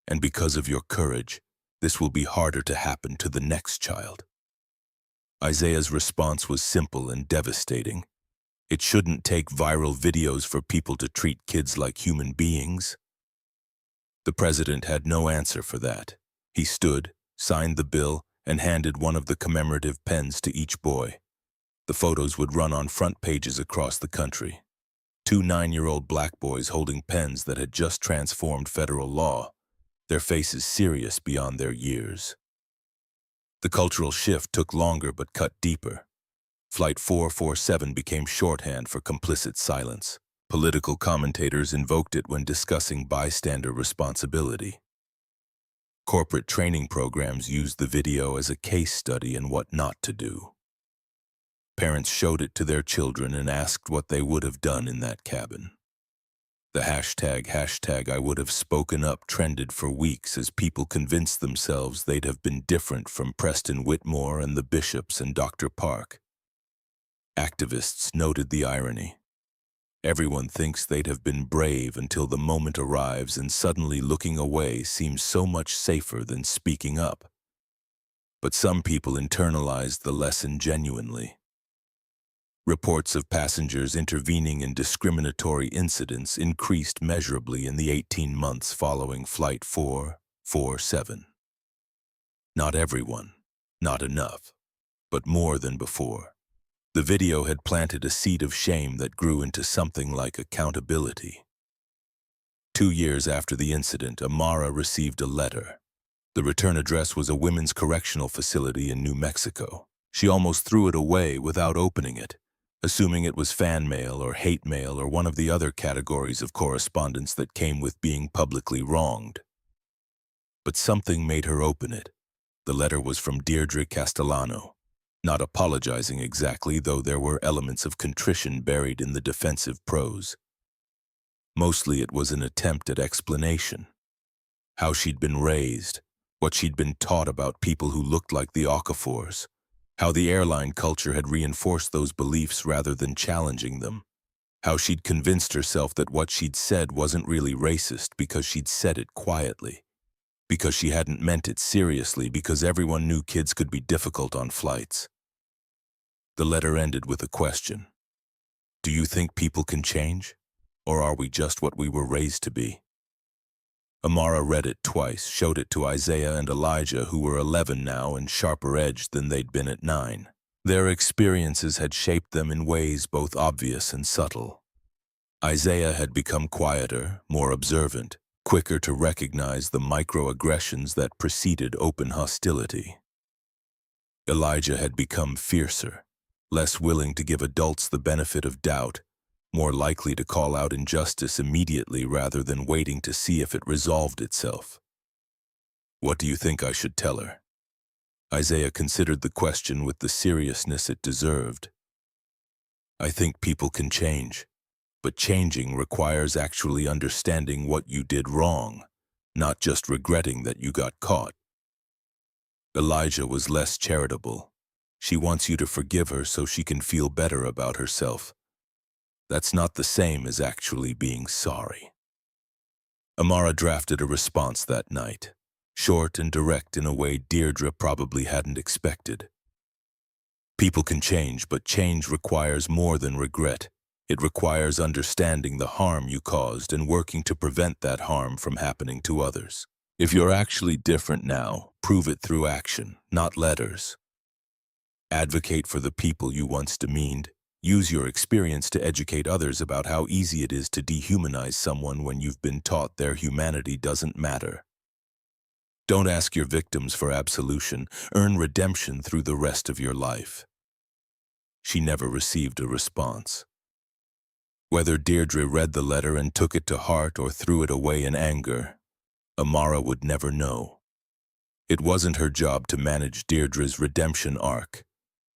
And because of your courage, this will be harder to happen to the next child. Isaiah's response was simple and devastating. It shouldn't take viral videos for people to treat kids like human beings. The president had no answer for that. He stood, signed the bill, and handed one of the commemorative pens to each boy. The photos would run on front pages across the country. 2 9-year-old black boys holding pens that had just transformed federal law, their faces serious beyond their years. The cultural shift took longer but cut deeper. Flight 447 became shorthand for complicit silence. Political commentators invoked it when discussing bystander responsibility. Corporate training programs used the video as a case study in what not to do. Parents showed it to their children and asked what they would have done in that cabin. The hashtag I would have spoken up trended for weeks as people convinced themselves they'd have been different from Preston Whitmore and the Bishops and Dr. Park. Activists noted the irony. Everyone thinks they'd have been brave until the moment arrives, and suddenly looking away seems so much safer than speaking up. But some people internalized the lesson genuinely. Reports of passengers intervening in discriminatory incidents increased measurably in the 18 months following Flight 447. Not everyone, not enough, but more than before. The video had planted a seed of shame that grew into something like accountability. 2 years after the incident, Amara received a letter. The return address was a women's correctional facility in New Mexico. She almost threw it away without opening it, assuming it was fan mail or hate mail or one of the other categories of correspondence that came with being publicly wronged. But something made her open it. The letter was from Deirdre Castellano. Not apologizing exactly, though there were elements of contrition buried in the defensive prose. Mostly it was an attempt at explanation. How she'd been raised, what she'd been taught about people who looked like the Okafors, how the airline culture had reinforced those beliefs rather than challenging them, how she'd convinced herself that what she'd said wasn't really racist because she'd said it quietly, because she hadn't meant it seriously, because everyone knew kids could be difficult on flights. The letter ended with a question. Do you think people can change? Or are we just what we were raised to be? Amara read it twice, showed it to Isaiah and Elijah, who were 11 now and sharper-edged than they'd been at 9. Their experiences had shaped them in ways both obvious and subtle. Isaiah had become quieter, more observant, quicker to recognize the microaggressions that preceded open hostility. Elijah had become fiercer, less willing to give adults the benefit of doubt, more likely to call out injustice immediately rather than waiting to see if it resolved itself. What do you think I should tell her? Isaiah considered the question with the seriousness it deserved. I think people can change, but changing requires actually understanding what you did wrong, not just regretting that you got caught. Elijah was less charitable. She wants you to forgive her so she can feel better about herself. That's not the same as actually being sorry. Amara drafted a response that night, short and direct in a way Deirdre probably hadn't expected. People can change, but change requires more than regret. It requires understanding the harm you caused and working to prevent that harm from happening to others. If you're actually different now, prove it through action, not letters. Advocate for the people you once demeaned. Use your experience to educate others about how easy it is to dehumanize someone when you've been taught their humanity doesn't matter. Don't ask your victims for absolution. Earn redemption through the rest of your life. She never received a response. Whether Deirdre read the letter and took it to heart or threw it away in anger, Amara would never know. It wasn't her job to manage Deirdre's redemption arc.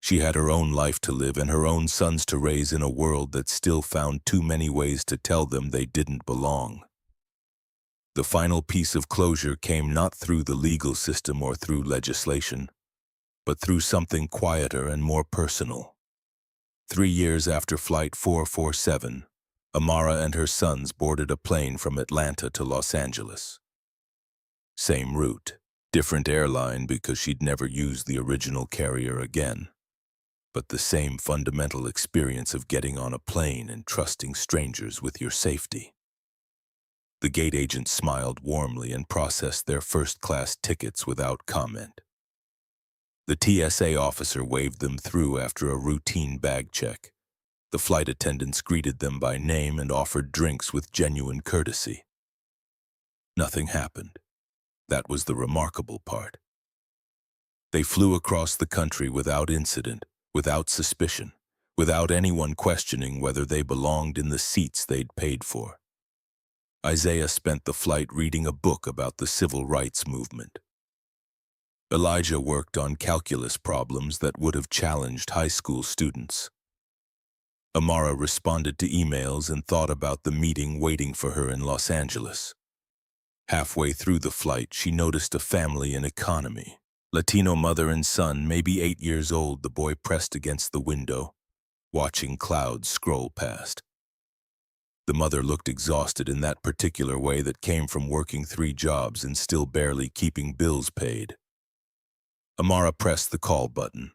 She had her own life to live and her own sons to raise in a world that still found too many ways to tell them they didn't belong. The final piece of closure came not through the legal system or through legislation, but through something quieter and more personal. 3 years after Flight 447, Amara and her sons boarded a plane from Atlanta to Los Angeles. Same route, different airline because she'd never used the original carrier again, but the same fundamental experience of getting on a plane and trusting strangers with your safety. The gate agent smiled warmly and processed their first-class tickets without comment. The TSA officer waved them through after a routine bag check. The flight attendants greeted them by name and offered drinks with genuine courtesy. Nothing happened. That was the remarkable part. They flew across the country without incident, without suspicion, without anyone questioning whether they belonged in the seats they'd paid for. Isaiah spent the flight reading a book about the civil rights movement. Elijah worked on calculus problems that would have challenged high school students. Amara responded to emails and thought about the meeting waiting for her in Los Angeles. Halfway through the flight, she noticed a family in economy. Latino mother and son, maybe 8 years old, the boy pressed against the window, watching clouds scroll past. The mother looked exhausted in that particular way that came from working 3 jobs and still barely keeping bills paid. Amara pressed the call button.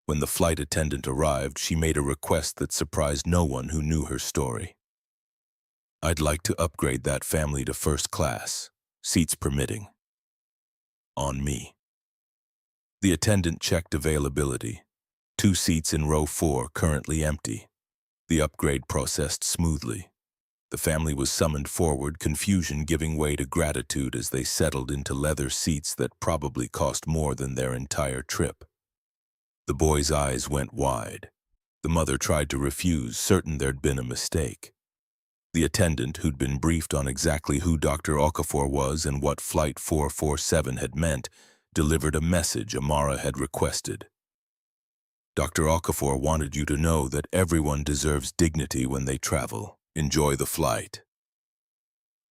When the flight attendant arrived, she made a request that surprised no one who knew her story. "I'd like to upgrade that family to first class, seats permitting." "On me." The attendant checked availability. 2 seats in row 4 currently empty. The upgrade processed smoothly. The family was summoned forward, confusion giving way to gratitude as they settled into leather seats that probably cost more than their entire trip. The boy's eyes went wide. The mother tried to refuse, certain there'd been a mistake. The attendant, who'd been briefed on exactly who Dr. Okafor was and what Flight 447 had meant, delivered a message Amara had requested. "Dr. Okafor wanted you to know that everyone deserves dignity when they travel. Enjoy the flight."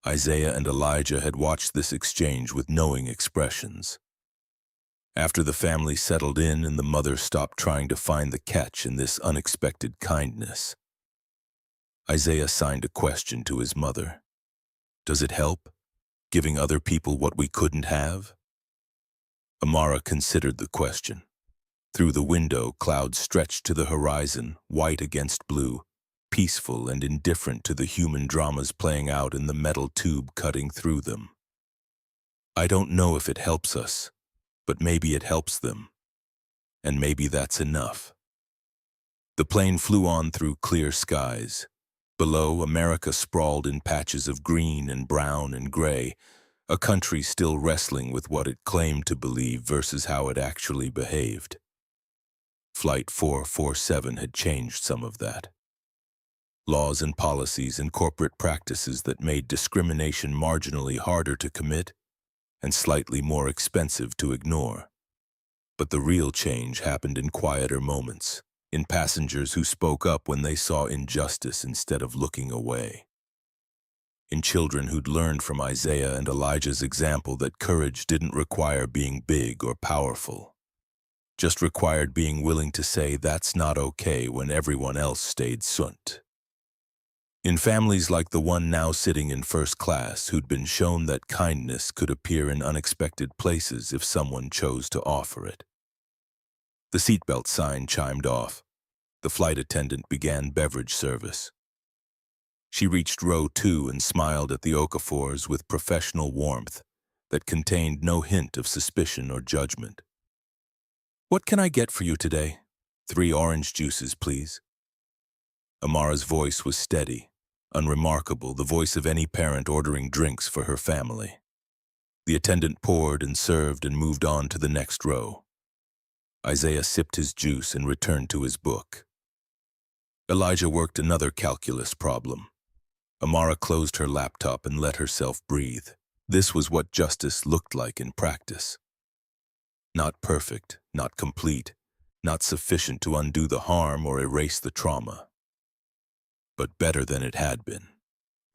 Isaiah and Elijah had watched this exchange with knowing expressions. After the family settled in and the mother stopped trying to find the catch in this unexpected kindness, Isaiah signed a question to his mother. "Does it help, giving other people what we couldn't have?" Amara considered the question. Through the window, clouds stretched to the horizon, white against blue, peaceful and indifferent to the human dramas playing out in the metal tube cutting through them. "I don't know if it helps us, but maybe it helps them. And maybe that's enough." The plane flew on through clear skies. Below, America sprawled in patches of green and brown and gray, a country still wrestling with what it claimed to believe versus how it actually behaved. Flight 447 had changed some of that. Laws and policies and corporate practices that made discrimination marginally harder to commit and slightly more expensive to ignore. But the real change happened in quieter moments, in passengers who spoke up when they saw injustice instead of looking away. In children who'd learned from Isaiah and Elijah's example that courage didn't require being big or powerful, just required being willing to say that's not okay when everyone else stayed sunt. In families like the one now sitting in first class who'd been shown that kindness could appear in unexpected places if someone chose to offer it. The seatbelt sign chimed off. The flight attendant began beverage service. She reached row 2 and smiled at the Okafors with professional warmth that contained no hint of suspicion or judgment. "What can I get for you today?" "3 orange juices, please." Amara's voice was steady, unremarkable, the voice of any parent ordering drinks for her family. The attendant poured and served and moved on to the next row. Isaiah sipped his juice and returned to his book. Elijah worked another calculus problem. Amara closed her laptop and let herself breathe. This was what justice looked like in practice. Not perfect, not complete, not sufficient to undo the harm or erase the trauma. But better than it had been.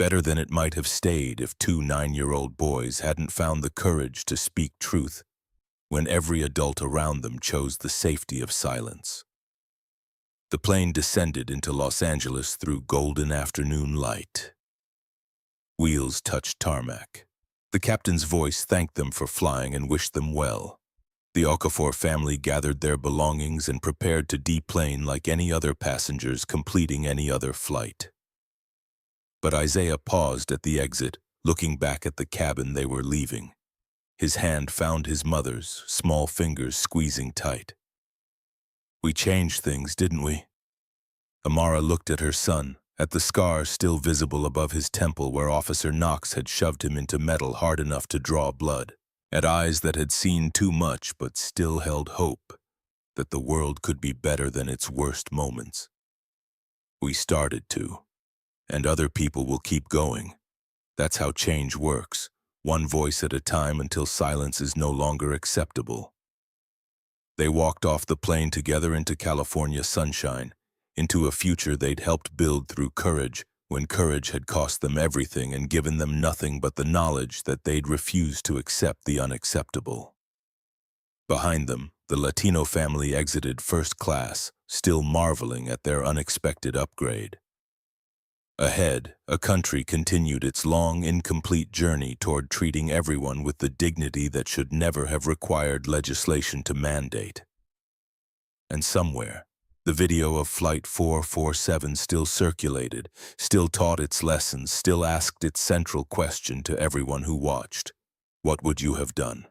Better than it might have stayed if two 9-year-old boys hadn't found the courage to speak truth when every adult around them chose the safety of silence. The plane descended into Los Angeles through golden afternoon light. Wheels touched tarmac. The captain's voice thanked them for flying and wished them well. The Okafor family gathered their belongings and prepared to deplane like any other passengers completing any other flight. But Isaiah paused at the exit, looking back at the cabin they were leaving. His hand found his mother's, small fingers squeezing tight. "We changed things, didn't we?" Amara looked at her son, at the scar still visible above his temple where Officer Knox had shoved him into metal hard enough to draw blood, at eyes that had seen too much but still held hope that the world could be better than its worst moments. "We started to, and other people will keep going. That's how change works, one voice at a time until silence is no longer acceptable." They walked off the plane together into California sunshine, into a future they'd helped build through courage, when courage had cost them everything and given them nothing but the knowledge that they'd refused to accept the unacceptable. Behind them, the Latino family exited first class, still marveling at their unexpected upgrade. Ahead, a country continued its long, incomplete journey toward treating everyone with the dignity that should never have required legislation to mandate. And somewhere, the video of Flight 447 still circulated, still taught its lessons, still asked its central question to everyone who watched. What would you have done?